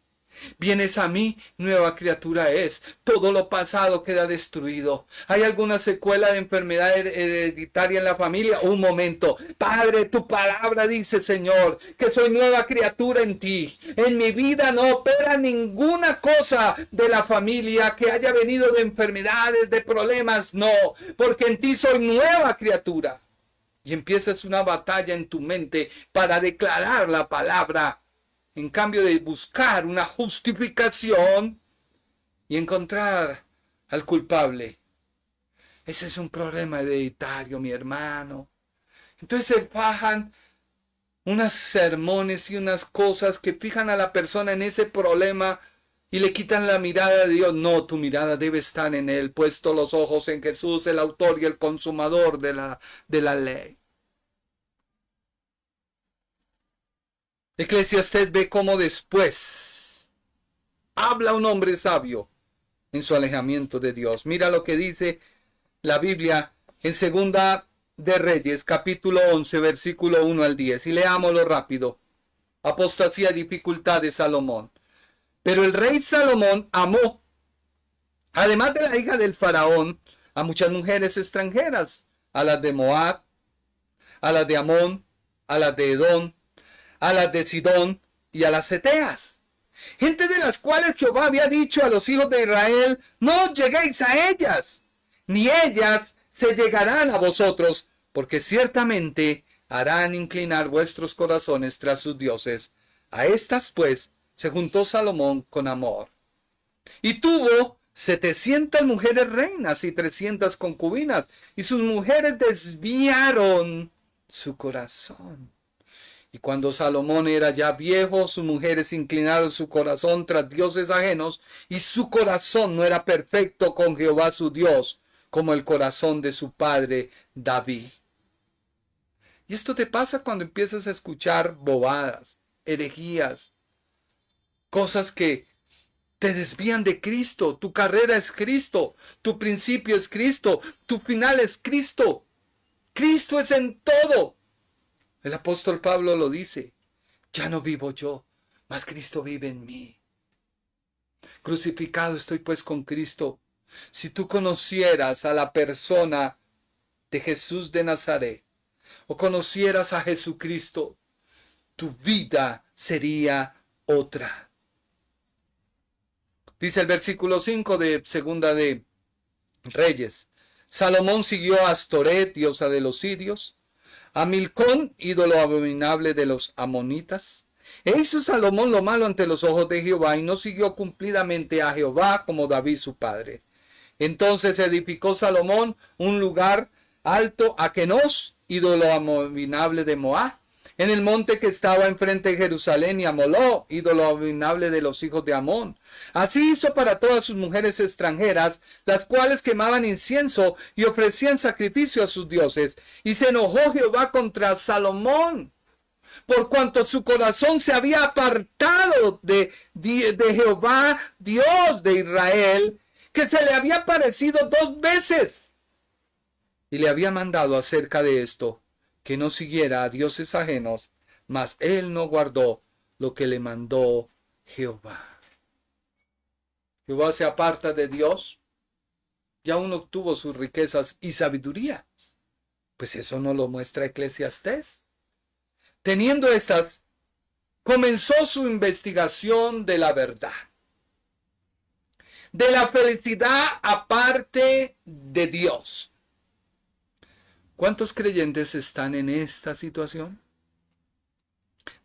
Vienes a mí, nueva criatura es. Todo lo pasado queda destruido. ¿Hay alguna secuela de enfermedad hereditaria en la familia? Un momento. Padre, tu palabra dice, Señor, que soy nueva criatura en ti. En mi vida no opera ninguna cosa de la familia que haya venido de enfermedades, de problemas. No, porque en ti soy nueva criatura. Y empiezas una batalla en tu mente para declarar la palabra. En cambio de buscar una justificación y encontrar al culpable. Ese es un problema hereditario, mi hermano. Entonces se fajan unas sermones y unas cosas que fijan a la persona en ese problema y le quitan la mirada de Dios. No, tu mirada debe estar en Él, puesto los ojos en Jesús, el autor y el consumador de la ley. Eclesiastés ve cómo después habla un hombre sabio en su alejamiento de Dios. Mira lo que dice la Biblia en Segunda de Reyes, capítulo 11, versículo 1 al 10. Y leámoslo rápido. Apostasía y dificultad de Salomón. Pero el rey Salomón amó, además de la hija del faraón, a muchas mujeres extranjeras, a las de Moab, a las de Amón, a las de Edom, a las de Sidón y a las Eteas, gente de las cuales Jehová había dicho a los hijos de Israel: no lleguéis a ellas, ni ellas se llegarán a vosotros, porque ciertamente harán inclinar vuestros corazones tras sus dioses. A estas pues se juntó Salomón con amor, y tuvo 700 mujeres reinas y 300 concubinas, y sus mujeres desviaron su corazón. Y cuando Salomón era ya viejo, sus mujeres inclinaron su corazón tras dioses ajenos, y su corazón no era perfecto con Jehová su Dios, como el corazón de su padre David. Y esto te pasa cuando empiezas a escuchar bobadas, herejías, cosas que te desvían de Cristo. Tu carrera es Cristo, tu principio es Cristo, tu final es Cristo. Cristo es en todo. El apóstol Pablo lo dice: ya no vivo yo, mas Cristo vive en mí. Crucificado estoy pues con Cristo. Si tú conocieras a la persona de Jesús de Nazaret, o conocieras a Jesucristo, tu vida sería otra. Dice el versículo 5 de Segunda de Reyes: Salomón siguió a Astoret, diosa de los sirios, a Milcón, ídolo abominable de los amonitas. E hizo Salomón lo malo ante los ojos de Jehová, y no siguió cumplidamente a Jehová como David su padre. Entonces edificó Salomón un lugar alto a Kenos, ídolo abominable de Moab, en el monte que estaba enfrente de Jerusalén, y a Moló, ídolo abominable de los hijos de Amón. Así hizo para todas sus mujeres extranjeras, las cuales quemaban incienso y ofrecían sacrificio a sus dioses. Y se enojó Jehová contra Salomón, por cuanto su corazón se había apartado de Jehová, Dios de Israel, que se le había aparecido 2 veces. Y le había mandado acerca de esto, que no siguiera a dioses ajenos, mas él no guardó lo que le mandó Jehová. Jehová se aparta de Dios, ya uno obtuvo sus riquezas y sabiduría. Pues eso no lo muestra Eclesiastés. Teniendo estas, comenzó su investigación de la verdad, de la felicidad aparte de Dios. ¿Cuántos creyentes están en esta situación?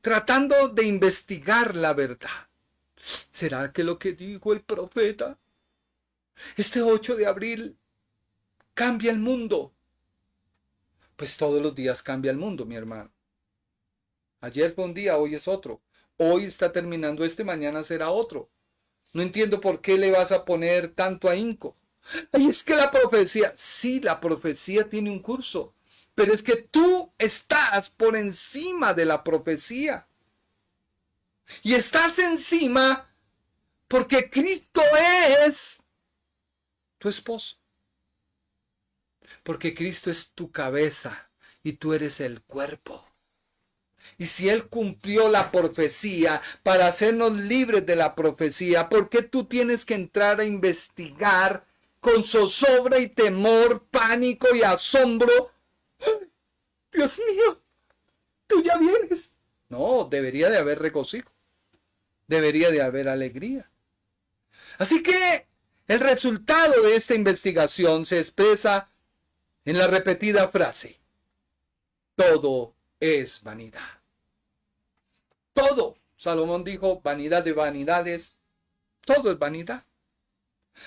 Tratando de investigar la verdad. ¿Será que lo que dijo el profeta este 8 de abril cambia el mundo? Pues todos los días cambia el mundo, mi hermano. Ayer fue un día, hoy es otro. Hoy está terminando mañana será otro. No entiendo por qué le vas a poner tanto ahínco. Ay, es que la profecía, sí, la profecía tiene un curso, pero es que tú estás por encima de la profecía. Y estás encima porque Cristo es tu esposo. Porque Cristo es tu cabeza y tú eres el cuerpo. Y si Él cumplió la profecía para hacernos libres de la profecía, ¿por qué tú tienes que entrar a investigar con zozobra y temor, pánico y asombro? Dios mío, tú ya vienes. No, debería de haber regocijo. Debería de haber alegría. Así que el resultado de esta investigación se expresa en la repetida frase: todo es vanidad. Todo. Salomón dijo: vanidad de vanidades, todo es vanidad.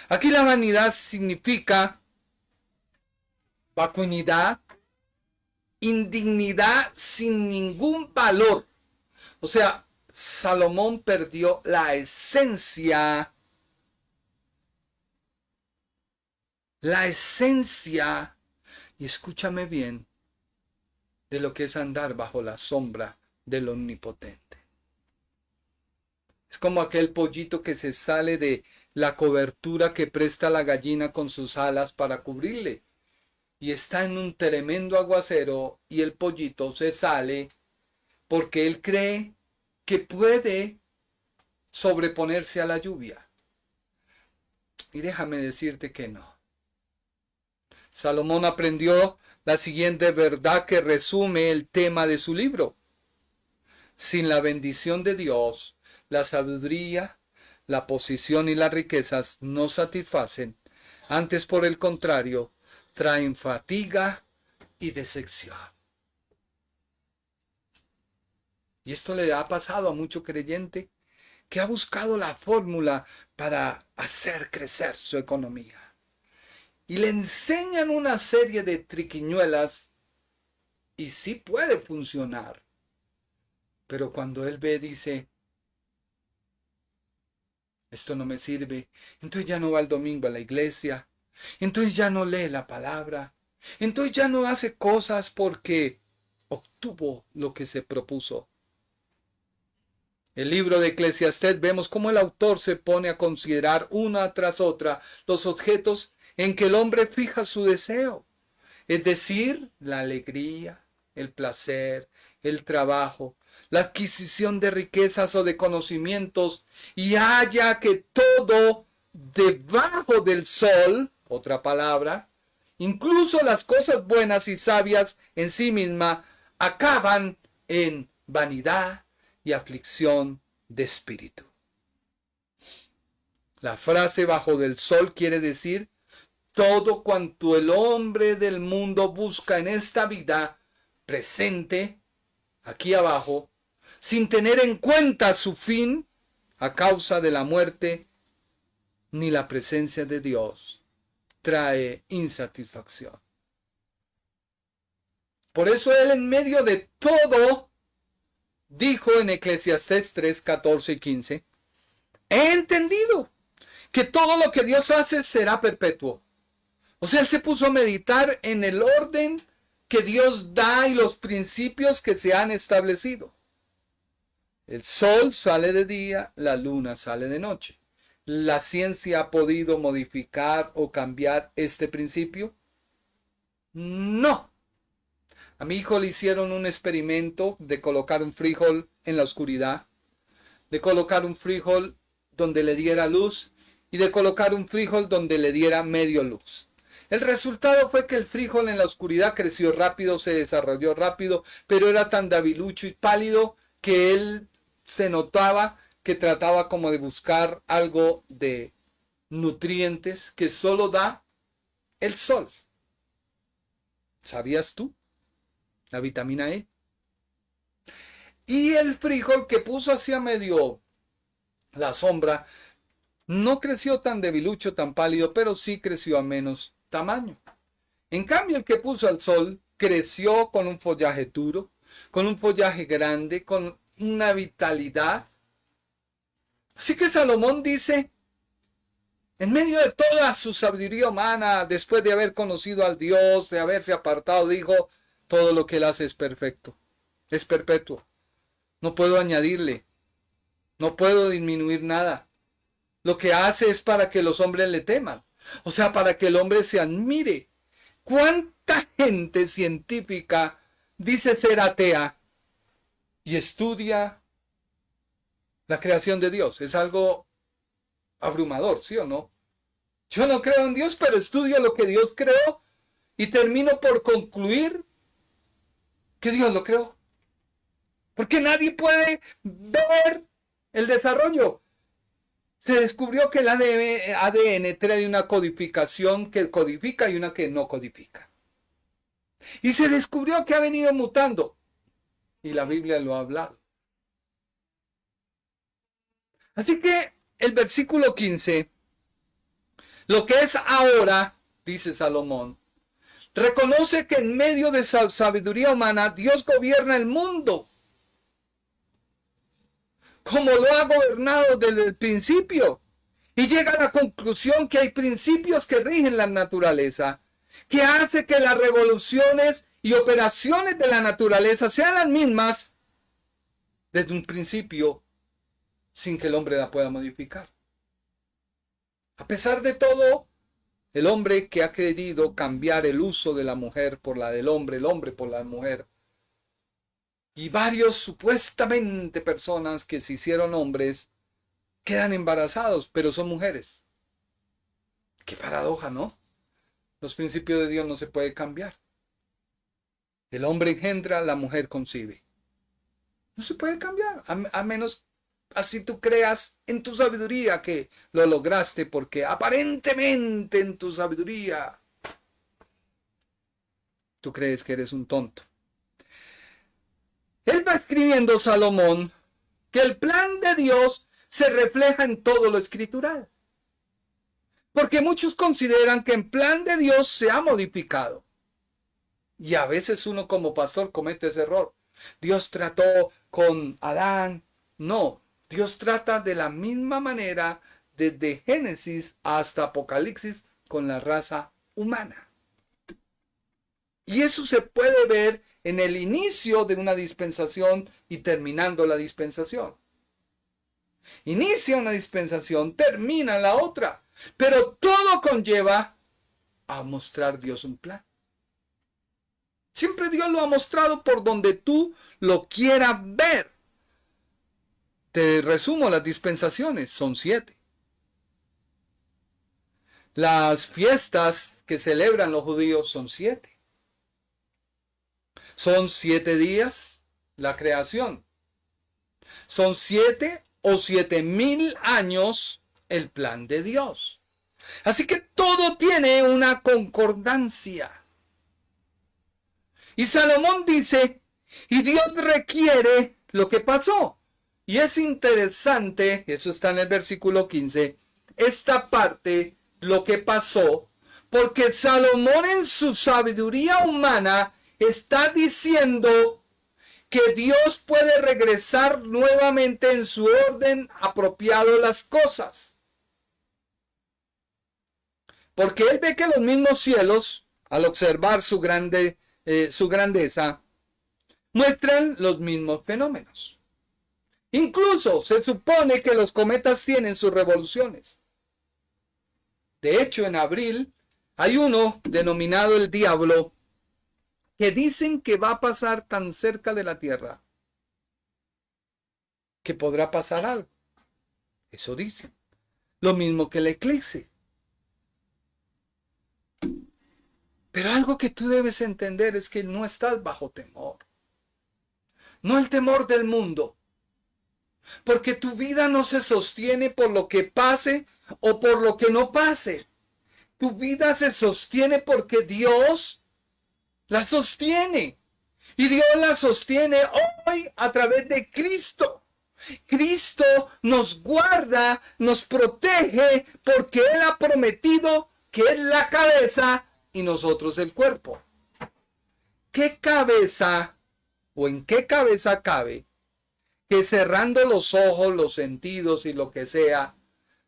Aquí la vanidad significa vacuidad, indignidad sin ningún valor. O sea, Salomón perdió la esencia y escúchame bien, de lo que es andar bajo la sombra del Omnipotente. Es como aquel pollito que se sale de la cobertura que presta la gallina con sus alas para cubrirle. Y está en un tremendo aguacero y el pollito se sale porque él cree que puede sobreponerse a la lluvia. Y déjame decirte que no. Salomón aprendió la siguiente verdad que resume el tema de su libro. Sin la bendición de Dios, la sabiduría, la posición y las riquezas no satisfacen. Antes, por el contrario, traen fatiga y decepción. Y esto le ha pasado a mucho creyente que ha buscado la fórmula para hacer crecer su economía. Y le enseñan una serie de triquiñuelas y sí puede funcionar. Pero cuando él ve, dice, esto no me sirve. Entonces ya no va el domingo a la iglesia. Entonces ya no lee la palabra. Entonces ya no hace cosas porque obtuvo lo que se propuso. El libro de Eclesiastés vemos cómo el autor se pone a considerar una tras otra los objetos en que el hombre fija su deseo, es decir, la alegría, el placer, el trabajo, la adquisición de riquezas o de conocimientos, y halla que todo debajo del sol, otra palabra, incluso las cosas buenas y sabias en sí misma, acaban en vanidad y aflicción de espíritu. La frase bajo del sol quiere decir todo cuanto el hombre del mundo busca en esta vida presente, aquí abajo, sin tener en cuenta su fin a causa de la muerte ni la presencia de Dios, trae insatisfacción. Por eso él en medio de todo dijo en Eclesiastés 3, 14 y 15, he entendido que todo lo que Dios hace será perpetuo. O sea, él se puso a meditar en el orden que Dios da y los principios que se han establecido. El sol sale de día, la luna sale de noche. ¿La ciencia ha podido modificar o cambiar este principio? No. A mi hijo le hicieron un experimento de colocar un frijol en la oscuridad, de colocar un frijol donde le diera luz y de colocar un frijol donde le diera medio luz. El resultado fue que el frijol en la oscuridad creció rápido, se desarrolló rápido, pero era tan debilucho y pálido que él se notaba que trataba como de buscar algo de nutrientes que solo da el sol. ¿Sabías tú? La vitamina E. Y el frijol que puso hacia medio la sombra no creció tan debilucho, tan pálido, pero sí creció a menos tamaño. En cambio, el que puso al sol creció con un follaje duro, con un follaje grande, con una vitalidad. Así que Salomón dice, en medio de toda su sabiduría humana, después de haber conocido al Dios, de haberse apartado, dijo, todo lo que él hace es perfecto, es perpetuo. No puedo añadirle, no puedo disminuir nada. Lo que hace es para que los hombres le teman. O sea, para que el hombre se admire. ¿Cuánta gente científica dice ser atea y estudia la creación de Dios? Es algo abrumador, ¿sí o no? Yo no creo en Dios, pero estudio lo que Dios creó y termino por concluir que Dios lo creó. Porque nadie puede ver el desarrollo. Se descubrió que el ADN trae una codificación que codifica y una que no codifica. Y se descubrió que ha venido mutando. Y la Biblia lo ha hablado. Así que el versículo 15, lo que es ahora, dice Salomón, reconoce que en medio de esa sabiduría humana Dios gobierna el mundo. como lo ha gobernado desde el principio. Y llega a la conclusión que hay principios que rigen la naturaleza, que hace que las revoluciones y operaciones de la naturaleza sean las mismas desde un principio, sin que el hombre la pueda modificar. A pesar de todo, el hombre que ha querido cambiar el uso de la mujer por la del hombre, el hombre por la mujer, y varios supuestamente personas que se hicieron hombres, quedan embarazados, pero son mujeres. Qué paradoja, ¿no? Los principios de Dios no se pueden cambiar. El hombre engendra, la mujer concibe. No se puede cambiar, a menos así tú creas en tu sabiduría que lo lograste, porque aparentemente en tu sabiduría tú crees que eres un tonto. Él va escribiendo, Salomón, que el plan de Dios se refleja en todo lo escritural. Porque muchos consideran que el plan de Dios se ha modificado. Y a veces uno como pastor comete ese error. Dios trató con Adán. No, Dios trata de la misma manera desde Génesis hasta Apocalipsis con la raza humana. Y eso se puede ver en el inicio de una dispensación y terminando la dispensación. Inicia una dispensación, termina la otra. Pero todo conlleva a mostrar Dios un plan. Siempre Dios lo ha mostrado por donde tú lo quieras ver. Te resumo las dispensaciones, son 7. Las fiestas que celebran los judíos son 7. Son 7 días la creación. Son 7 o 7,000 años el plan de Dios. Así que todo tiene una concordancia. Y Salomón dice, y Dios requiere lo que pasó. Y es interesante, eso está en el versículo 15, esta parte, lo que pasó, porque Salomón en su sabiduría humana está diciendo que Dios puede regresar nuevamente en su orden apropiado las cosas. Porque él ve que los mismos cielos, al observar su grandeza, muestran los mismos fenómenos. Incluso se supone que los cometas tienen sus revoluciones. De hecho, en abril hay uno denominado el Diablo, que dicen que va a pasar tan cerca de la Tierra que podrá pasar algo. Eso dicen. Lo mismo que el eclipse. Pero algo que tú debes entender es que no estás bajo temor. No el temor del mundo. Porque tu vida no se sostiene por lo que pase o por lo que no pase. Tu vida se sostiene porque Dios la sostiene. Y Dios la sostiene hoy a través de Cristo. Cristo nos guarda, nos protege, porque Él ha prometido que es la cabeza y nosotros el cuerpo. ¿Qué cabeza o en qué cabeza cabe que cerrando los ojos, los sentidos y lo que sea,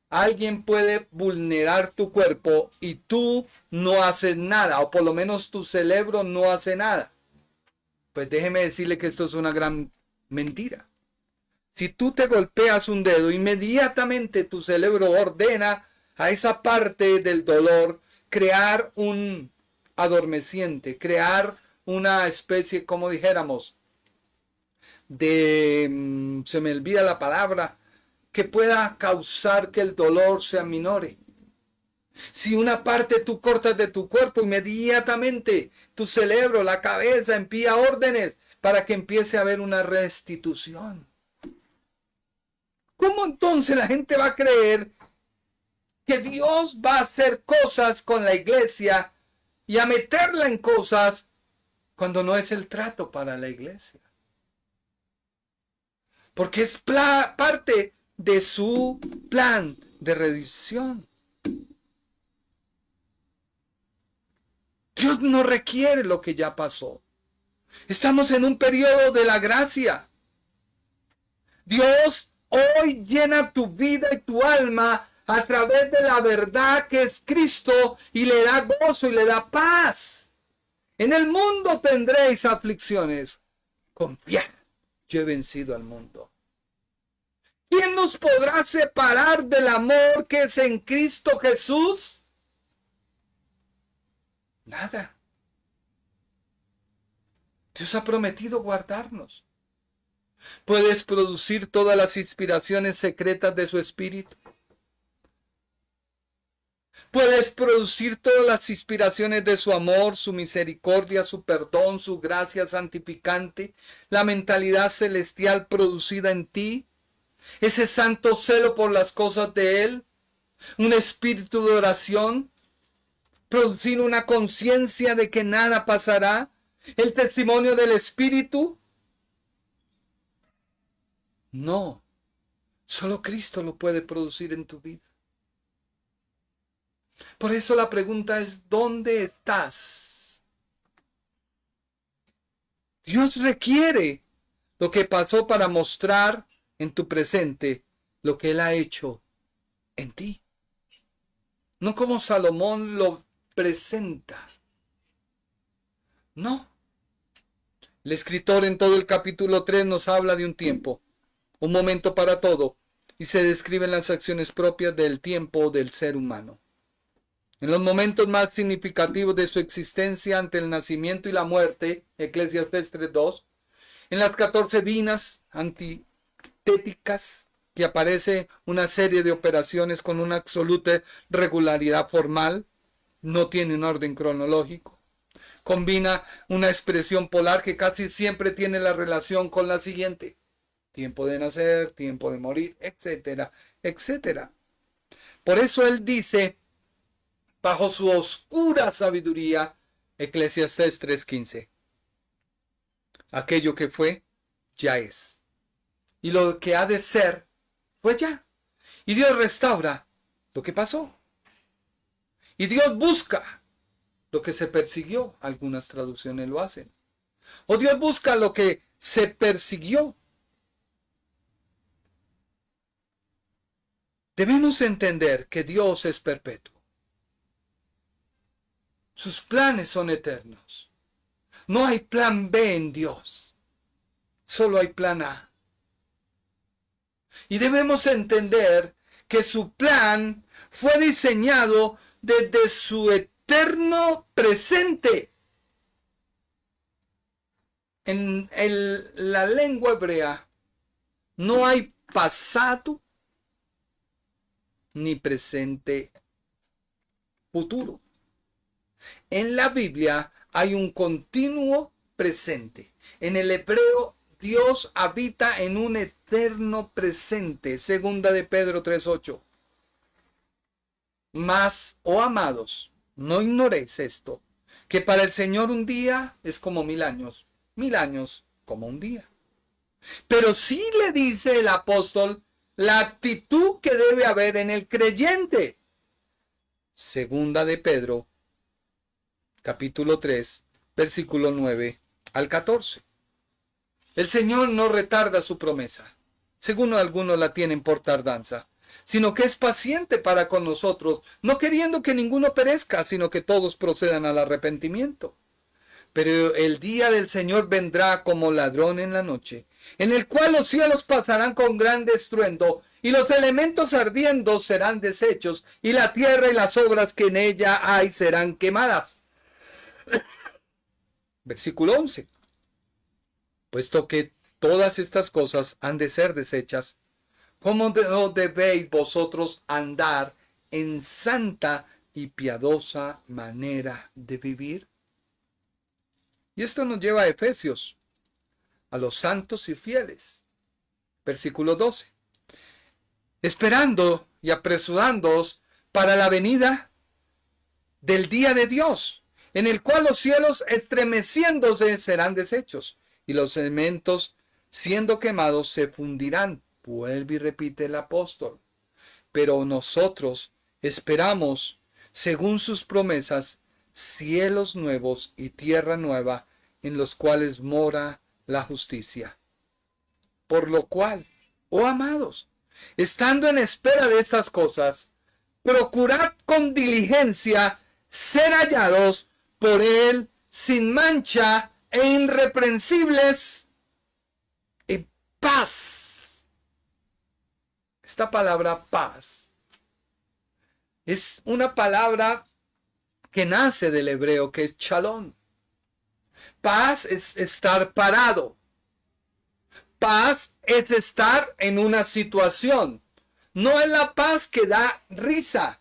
alguien puede vulnerar tu cuerpo y tú no haces nada, o por lo menos tu cerebro no hace nada? Pues déjeme decirle que esto es una gran mentira. Si tú te golpeas un dedo, inmediatamente tu cerebro ordena a esa parte del dolor crear un adormeciente, crear una especie, como dijéramos, de, se me olvida la palabra, que pueda causar que el dolor se aminore. Si una parte tú cortas de tu cuerpo, inmediatamente tu cerebro, la cabeza, envía órdenes para que empiece a haber una restitución. ¿Cómo entonces la gente va a creer que Dios va a hacer cosas con la iglesia y a meterla en cosas cuando no es el trato para la iglesia? Porque es parte de su plan de redención. Dios no requiere lo que ya pasó. Estamos en un periodo de la gracia. Dios hoy llena tu vida y tu alma a través de la verdad que es Cristo y le da gozo y le da paz. En el mundo tendréis aflicciones. Confiad, yo he vencido al mundo. ¿Quién nos podrá separar del amor que es en Cristo Jesús? Nada. Dios ha prometido guardarnos. Puedes producir todas las inspiraciones secretas de su espíritu. Puedes producir todas las inspiraciones de su amor, su misericordia, su perdón, su gracia santificante, la mentalidad celestial producida en ti, ese santo celo por las cosas de Él, un espíritu de oración, producir una conciencia de que nada pasará, el testimonio del Espíritu. No, solo Cristo lo puede producir en tu vida. Por eso la pregunta es, ¿dónde estás? Dios requiere lo que pasó para mostrar en tu presente lo que Él ha hecho en ti. No como Salomón lo presenta. No. El escritor en todo el capítulo 3 nos habla de un tiempo, un momento para todo, y se describen las acciones propias del tiempo del ser humano. En los momentos más significativos de su existencia ante el nacimiento y la muerte, Eclesiastés 3:2, en las 14 dinas antitéticas, que aparece una serie de operaciones con una absoluta regularidad formal, no tiene un orden cronológico. Combina una expresión polar que casi siempre tiene la relación con la siguiente: tiempo de nacer, tiempo de morir, etcétera, etcétera. Por eso él dice, bajo su oscura sabiduría, Eclesiastés 3:15, aquello que fue, ya es. Y lo que ha de ser, fue ya. Y Dios restaura lo que pasó. Y Dios busca lo que se persiguió. Algunas traducciones lo hacen. O Dios busca lo que se persiguió. Debemos entender que Dios es perpetuo. Sus planes son eternos. No hay plan B en Dios. Solo hay plan A. Y debemos entender que su plan fue diseñado desde su eterno presente. En la lengua hebrea no hay pasado ni presente futuro. En la Biblia hay un continuo presente. En el hebreo, Dios habita en un eterno presente. Segunda de Pedro 3:8. Mas, oh amados, no ignoréis esto, que para el Señor un día es como 1000 años, 1000 años como un día. Pero sí le dice el apóstol la actitud que debe haber en el creyente. Segunda de Pedro, capítulo 3, versículo 9 al 14. El Señor no retarda su promesa, según algunos la tienen por tardanza, sino que es paciente para con nosotros, no queriendo que ninguno perezca, sino que todos procedan al arrepentimiento. Pero el día del Señor vendrá como ladrón en la noche, en el cual los cielos pasarán con gran estruendo, y los elementos ardiendo serán deshechos, y la tierra y las obras que en ella hay serán quemadas. Versículo 11. Puesto que todas estas cosas han de ser deshechas, ¿cómo no debéis vosotros andar en santa y piadosa manera de vivir? Y esto nos lleva a Efesios, a los santos y fieles. Versículo 12. Esperando y apresurándoos para la venida del día de Dios, en el cual los cielos estremeciéndose serán deshechos, y los elementos siendo quemados se fundirán. Vuelve y repite el apóstol. Pero nosotros esperamos, según sus promesas, cielos nuevos y tierra nueva, en los cuales mora la justicia. Por lo cual, Oh amados, estando en espera de estas cosas, procurad con diligencia ser hallados por Él sin mancha e irreprensibles en paz. Esta palabra paz es una palabra que nace del hebreo, que es shalom. Paz es estar parado. Paz es estar en una situación. No es la paz que da risa.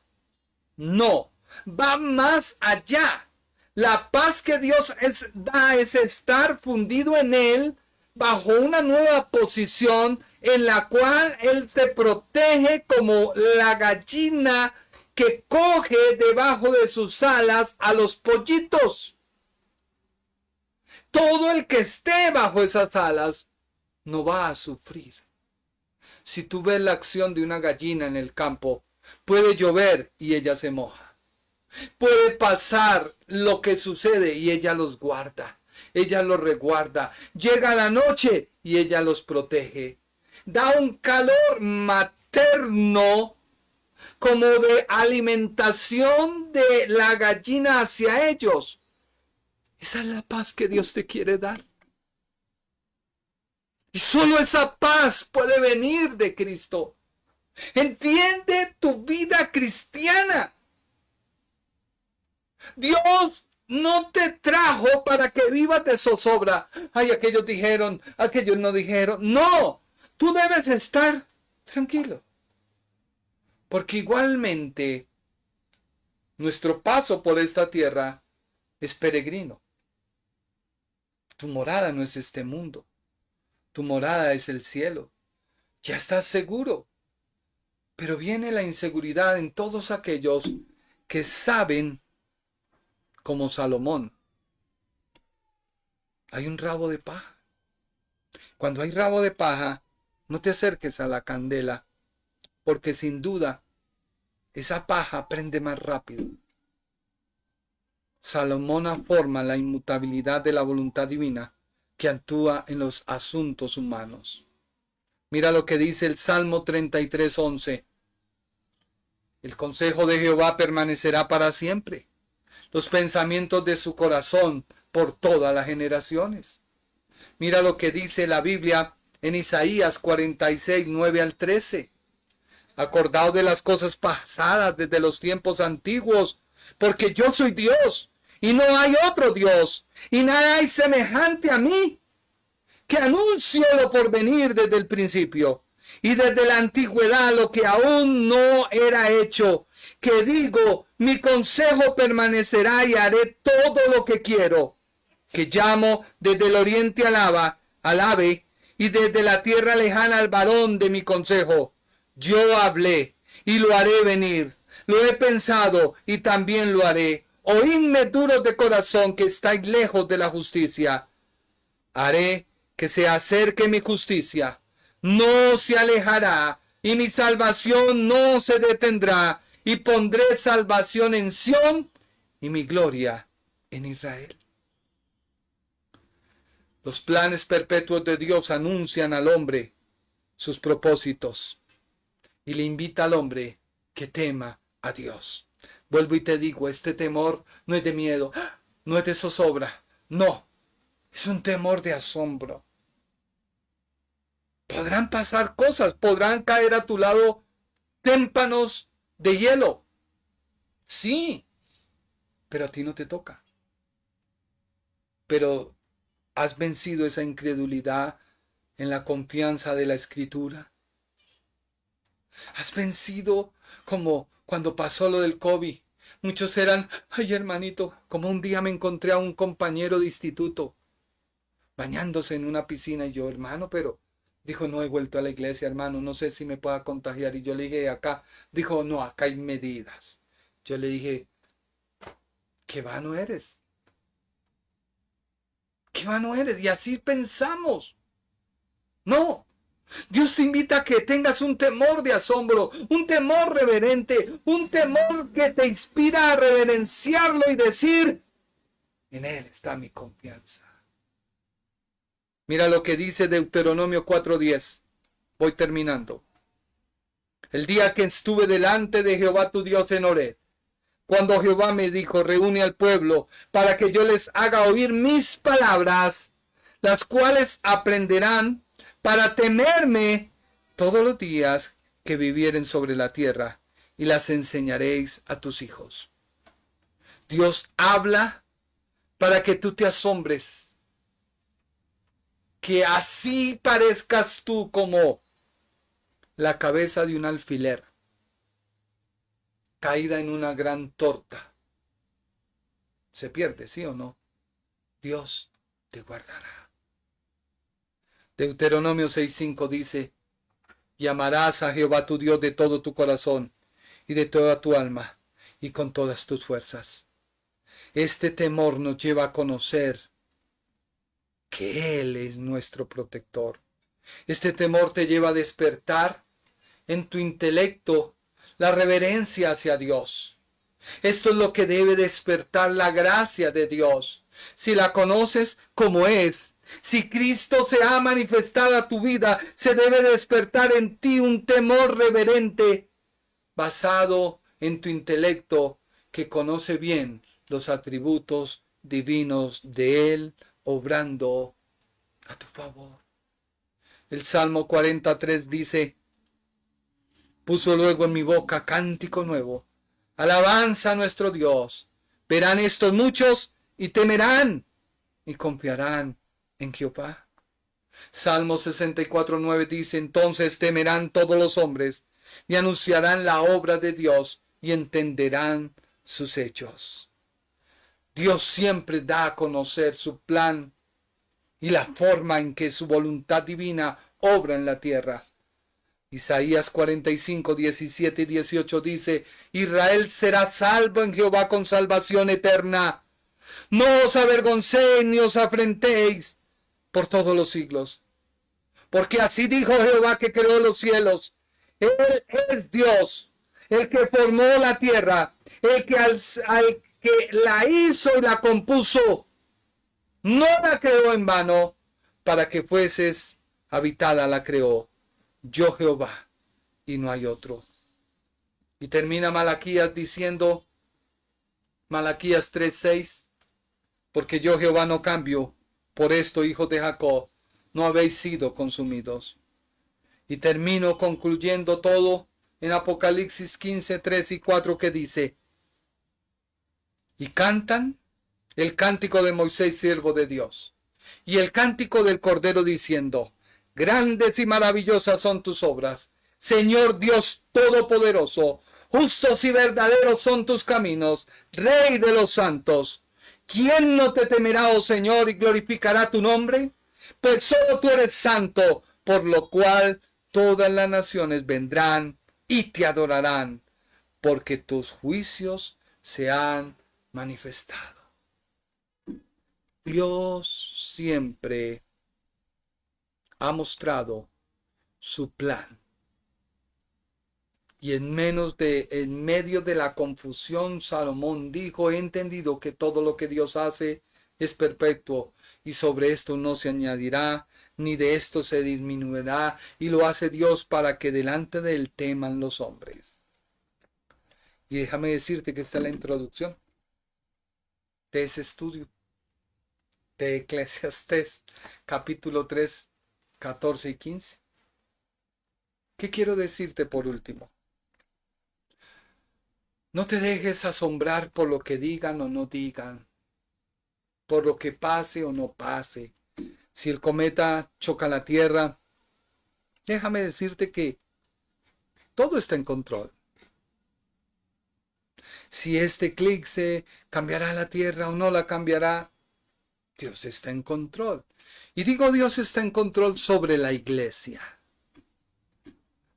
No, va más allá. La paz que Dios da es estar fundido en Él bajo una nueva posición en la cual Él te protege como la gallina que coge debajo de sus alas a los pollitos. Todo el que esté bajo esas alas no va a sufrir. Si tú ves la acción de una gallina en el campo, puede llover y ella se moja. Puede pasar lo que sucede y ella los guarda. Ella los resguarda. Llega la noche y ella los protege. Da un calor materno como de alimentación de la gallina hacia ellos. Esa es la paz que Dios te quiere dar. Y solo esa paz puede venir de Cristo. Entiende tu vida cristiana. Dios no te trajo para que vivas de zozobra. Ay, aquellos dijeron, aquellos no dijeron. No, tú debes estar tranquilo. Porque igualmente nuestro paso por esta tierra es peregrino. Tu morada no es este mundo. Tu morada es el cielo. Ya estás seguro. Pero viene la inseguridad en todos aquellos que saben, como Salomón, hay un rabo de paja. Cuando hay rabo de paja, no te acerques a la candela, porque sin duda esa paja prende más rápido. Salomón afirma la inmutabilidad de la voluntad divina que actúa en los asuntos humanos. Mira lo que dice el Salmo 33:11. El consejo de Jehová permanecerá para siempre, los pensamientos de su corazón por todas las generaciones. Mira lo que dice la Biblia en Isaías 46:9-13. Acordaos de las cosas pasadas desde los tiempos antiguos, porque yo soy Dios y no hay otro Dios, y nada hay semejante a mí, que anuncio lo por venir desde el principio, y desde la antigüedad lo que aún no era hecho, que digo, mi consejo permanecerá y haré todo lo que quiero, que llamo desde el oriente al ave, y desde la tierra lejana al varón de mi consejo. Yo hablé y lo haré venir, lo he pensado y también lo haré. Oídme duros de corazón que estáis lejos de la justicia. Haré que se acerque mi justicia, no se alejará, y mi salvación no se detendrá, y pondré salvación en Sión y mi gloria en Israel. Los planes perpetuos de Dios anuncian al hombre sus propósitos y le invita al hombre que tema a Dios. Vuelvo y te digo, este temor no es de miedo, no es de zozobra, no, es un temor de asombro. Podrán pasar cosas, podrán caer a tu lado témpanos de hielo. Sí, pero a ti no te toca. Pero has vencido esa incredulidad en la confianza de la Escritura. Has vencido como cuando pasó lo del COVID. Muchos eran, ay hermanito, como un día me encontré a un compañero de instituto bañándose en una piscina y yo, hermano, pero dijo, no he vuelto a la iglesia, hermano, no sé si me pueda contagiar. Y yo le dije, acá, dijo, no, acá hay medidas. Yo le dije, qué vano eres. Qué vano eres. Y así pensamos. No. Dios te invita a que tengas un temor de asombro, un temor reverente, un temor que te inspira a reverenciarlo y decir, en Él está mi confianza. Mira lo que dice Deuteronomio 4:10. Voy terminando. El día que estuve delante de Jehová tu Dios en Horeb, cuando Jehová me dijo, reúne al pueblo para que yo les haga oír mis palabras, las cuales aprenderán para temerme todos los días que vivieren sobre la tierra, y las enseñaréis a tus hijos. Dios habla para que tú te asombres, que así parezcas tú como la cabeza de un alfiler caída en una gran torta. Se pierde, ¿sí o no? Dios te guardará. Deuteronomio 6:5 dice, y amarás a Jehová tu Dios de todo tu corazón y de toda tu alma y con todas tus fuerzas. Este temor nos lleva a conocer que Él es nuestro protector. Este temor te lleva a despertar en tu intelecto la reverencia hacia Dios. Esto es lo que debe despertar la gracia de Dios. Si la conoces como es, si Cristo se ha manifestado a tu vida, se debe despertar en ti un temor reverente basado en tu intelecto que conoce bien los atributos divinos de Él obrando a tu favor. El Salmo 43 dice, puso luego en mi boca cántico nuevo, alabanza a nuestro Dios. Verán estos muchos y temerán y confiarán en Jehová. Salmo 64:9 dice, entonces temerán todos los hombres y anunciarán la obra de Dios y entenderán sus hechos. Dios siempre da a conocer su plan y la forma en que su voluntad divina obra en la tierra. Isaías 45:17 y 18 dice, Israel será salvo en Jehová con salvación eterna. No os avergoncéis ni os afrentéis por todos los siglos. Porque así dijo Jehová que creó los cielos. Él es Dios, el que formó la tierra, el que al que la hizo y la compuso. No la creó en vano, para que fueses habitada la creó. Yo Jehová, y no hay otro. Y termina Malaquías diciendo, Malaquías 3:6, porque yo Jehová no cambio, por esto, hijos de Jacob, no habéis sido consumidos. Y termino concluyendo todo en Apocalipsis 15:3 y 4 que dice, y cantan el cántico de Moisés, siervo de Dios, y el cántico del Cordero diciendo, grandes y maravillosas son tus obras, Señor Dios Todopoderoso, justos y verdaderos son tus caminos, Rey de los santos. ¿Quién no te temerá, oh Señor, y glorificará tu nombre? Pues solo tú eres santo, por lo cual todas las naciones vendrán y te adorarán, porque tus juicios se han manifestado. Dios siempre ha mostrado su plan. Y en medio de la confusión, Salomón dijo, he entendido que todo lo que Dios hace es perpetuo, y sobre esto no se añadirá, ni de esto se disminuirá, y lo hace Dios para que delante de él teman los hombres. Y déjame decirte que esta es la introducción de ese estudio de Eclesiastés, capítulo 3, 14 y 15. ¿Qué quiero decirte por último? No te dejes asombrar por lo que digan o no digan, por lo que pase o no pase. Si el cometa choca la Tierra, déjame decirte que todo está en control. Si este eclipse cambiará la Tierra o no la cambiará, Dios está en control. Y digo Dios está en control sobre la iglesia.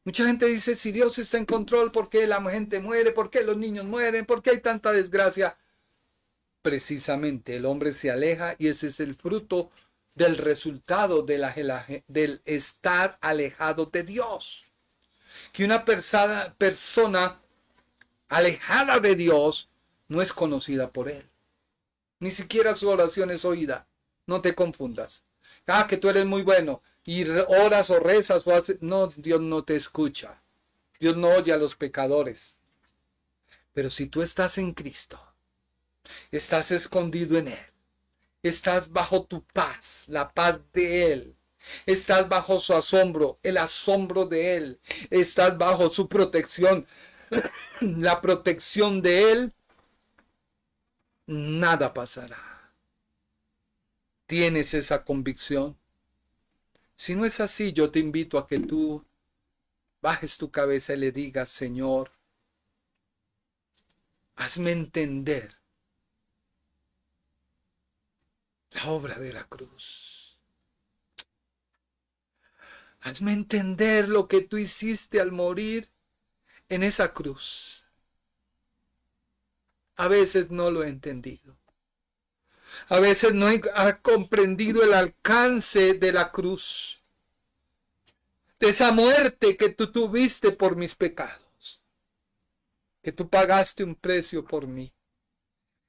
Mucha gente dice, si Dios está en control, ¿por qué la gente muere? ¿Por qué los niños mueren? ¿Por qué hay tanta desgracia? Precisamente el hombre se aleja y ese es el fruto del resultado del estar alejado de Dios. Que una persona alejada de Dios no es conocida por Él. Ni siquiera su oración es oída. No te confundas. que tú eres muy bueno. Y oras o rezas o haces... No, Dios no te escucha. Dios no oye a los pecadores. Pero si tú estás en Cristo, estás escondido en Él, estás bajo tu paz, la paz de Él, estás bajo su asombro, el asombro de Él, estás bajo su protección, la protección de Él, nada pasará. ¿Tienes esa convicción? Si no es así, yo te invito a que tú bajes tu cabeza y le digas, Señor, hazme entender la obra de la cruz. Hazme entender lo que tú hiciste al morir en esa cruz. A veces no lo he entendido. A veces no he comprendido el alcance de la cruz. De esa muerte que tú tuviste por mis pecados. Que tú pagaste un precio por mí.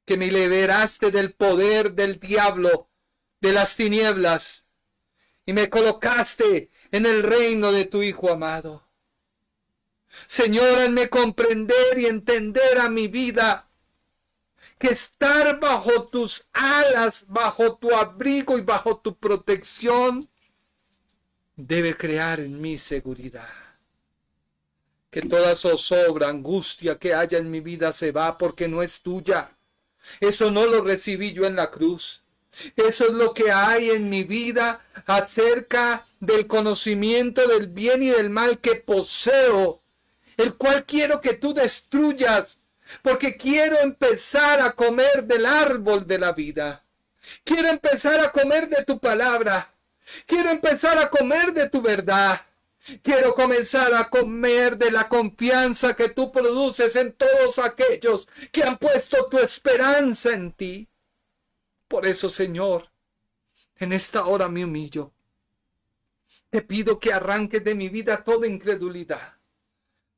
Que me liberaste del poder del diablo, de las tinieblas. Y me colocaste en el reino de tu Hijo amado. Señor, hazme comprender y entender a mi vida que estar bajo tus alas, bajo tu abrigo y bajo tu protección debe crear en mí seguridad. Que toda zozobra, angustia que haya en mi vida se va porque no es tuya. Eso no lo recibí yo en la cruz. Eso es lo que hay en mi vida acerca del conocimiento del bien y del mal que poseo, el cual quiero que tú destruyas, porque quiero empezar a comer del árbol de la vida. Quiero empezar a comer de tu palabra. Quiero empezar a comer de tu verdad. Quiero comenzar a comer de la confianza que tú produces en todos aquellos que han puesto tu esperanza en ti. Por eso, Señor, en esta hora me humillo. Te pido que arranques de mi vida toda incredulidad,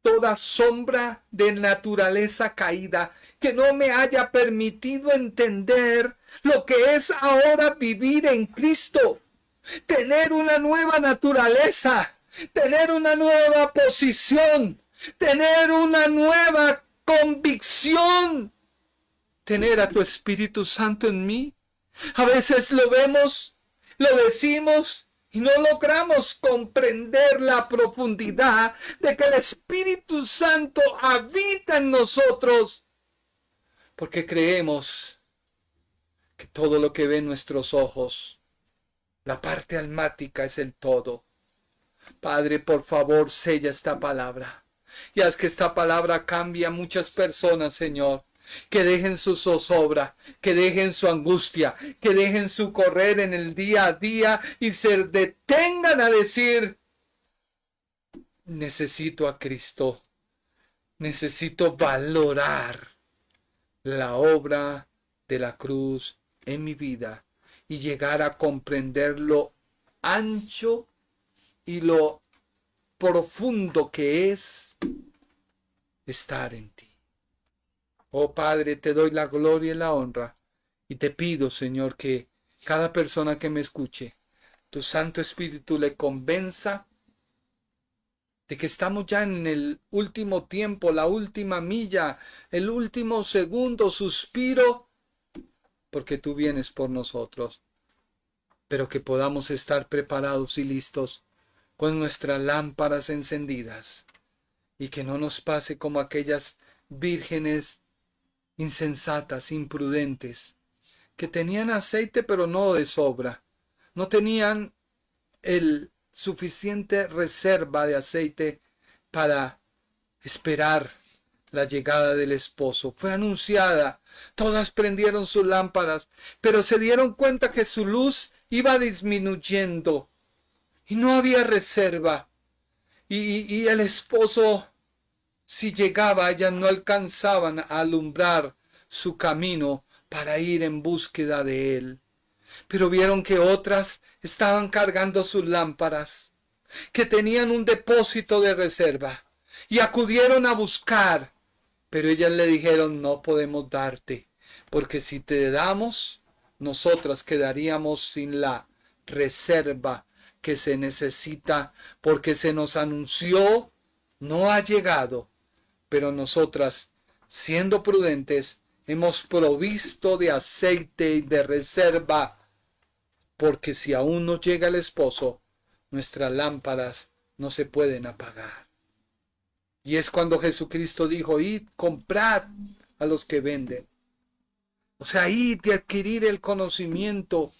toda sombra de naturaleza caída, que no me haya permitido entender lo que es ahora vivir en Cristo, tener una nueva naturaleza, tener una nueva posición, tener una nueva convicción, tener a tu Espíritu Santo en mí. A veces lo vemos, lo decimos y no logramos comprender la profundidad de que el Espíritu Santo habita en nosotros, porque creemos que todo lo que ven nuestros ojos, la parte almática es el todo. Padre, por favor, sella esta palabra y haz que esta palabra cambie a muchas personas, Señor. Que dejen su zozobra, que dejen su angustia, que dejen su correr en el día a día y se detengan a decir: necesito a Cristo, necesito valorar la obra de la cruz en mi vida y llegar a comprender lo ancho y lo profundo que es estar en ti. Oh Padre, te doy la gloria y la honra y te pido, Señor, que cada persona que me escuche, tu Santo Espíritu le convenza de que estamos ya en el último tiempo, la última milla, el último segundo, suspiro, porque tú vienes por nosotros, pero que podamos estar preparados y listos con nuestras lámparas encendidas y que no nos pase como aquellas vírgenes insensatas, imprudentes, que tenían aceite pero no de sobra, no tenían el suficiente reserva de aceite para esperar la llegada del esposo. Fue anunciada, todas prendieron sus lámparas, pero se dieron cuenta que su luz iba disminuyendo y no había reserva. Y el esposo, si llegaba, ellas no alcanzaban a alumbrar su camino para ir en búsqueda de él. Pero vieron que otras estaban cargando sus lámparas, que tenían un depósito de reserva, y acudieron a buscar. Pero ellas le dijeron: no podemos darte, porque si te damos, nosotras quedaríamos sin la reserva que se necesita, porque se nos anunció, no ha llegado, pero nosotras, siendo prudentes, hemos provisto de aceite y de reserva, porque si aún no llega el esposo, nuestras lámparas no se pueden apagar. Y es cuando Jesucristo dijo: id, comprad a los que venden. O sea, id de adquirir el conocimiento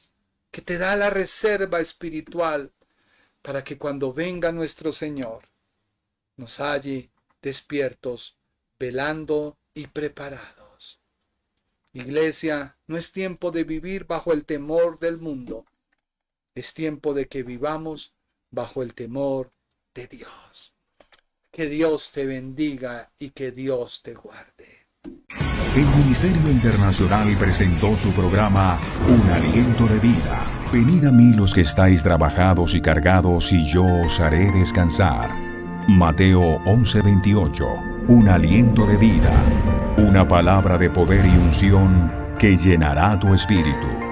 que te da la reserva espiritual, para que cuando venga nuestro Señor, nos halle despiertos, velando y preparados. Iglesia, no es tiempo de vivir bajo el temor del mundo. Es tiempo de que vivamos bajo el temor de Dios. Que Dios te bendiga y que Dios te guarde. El Ministerio Internacional presentó su programa Un Aliento de Vida. Venid a mí los que estáis trabajados y cargados, y yo os haré descansar. Mateo 11:28. Un aliento de vida. Una palabra de poder y unción que llenará tu espíritu.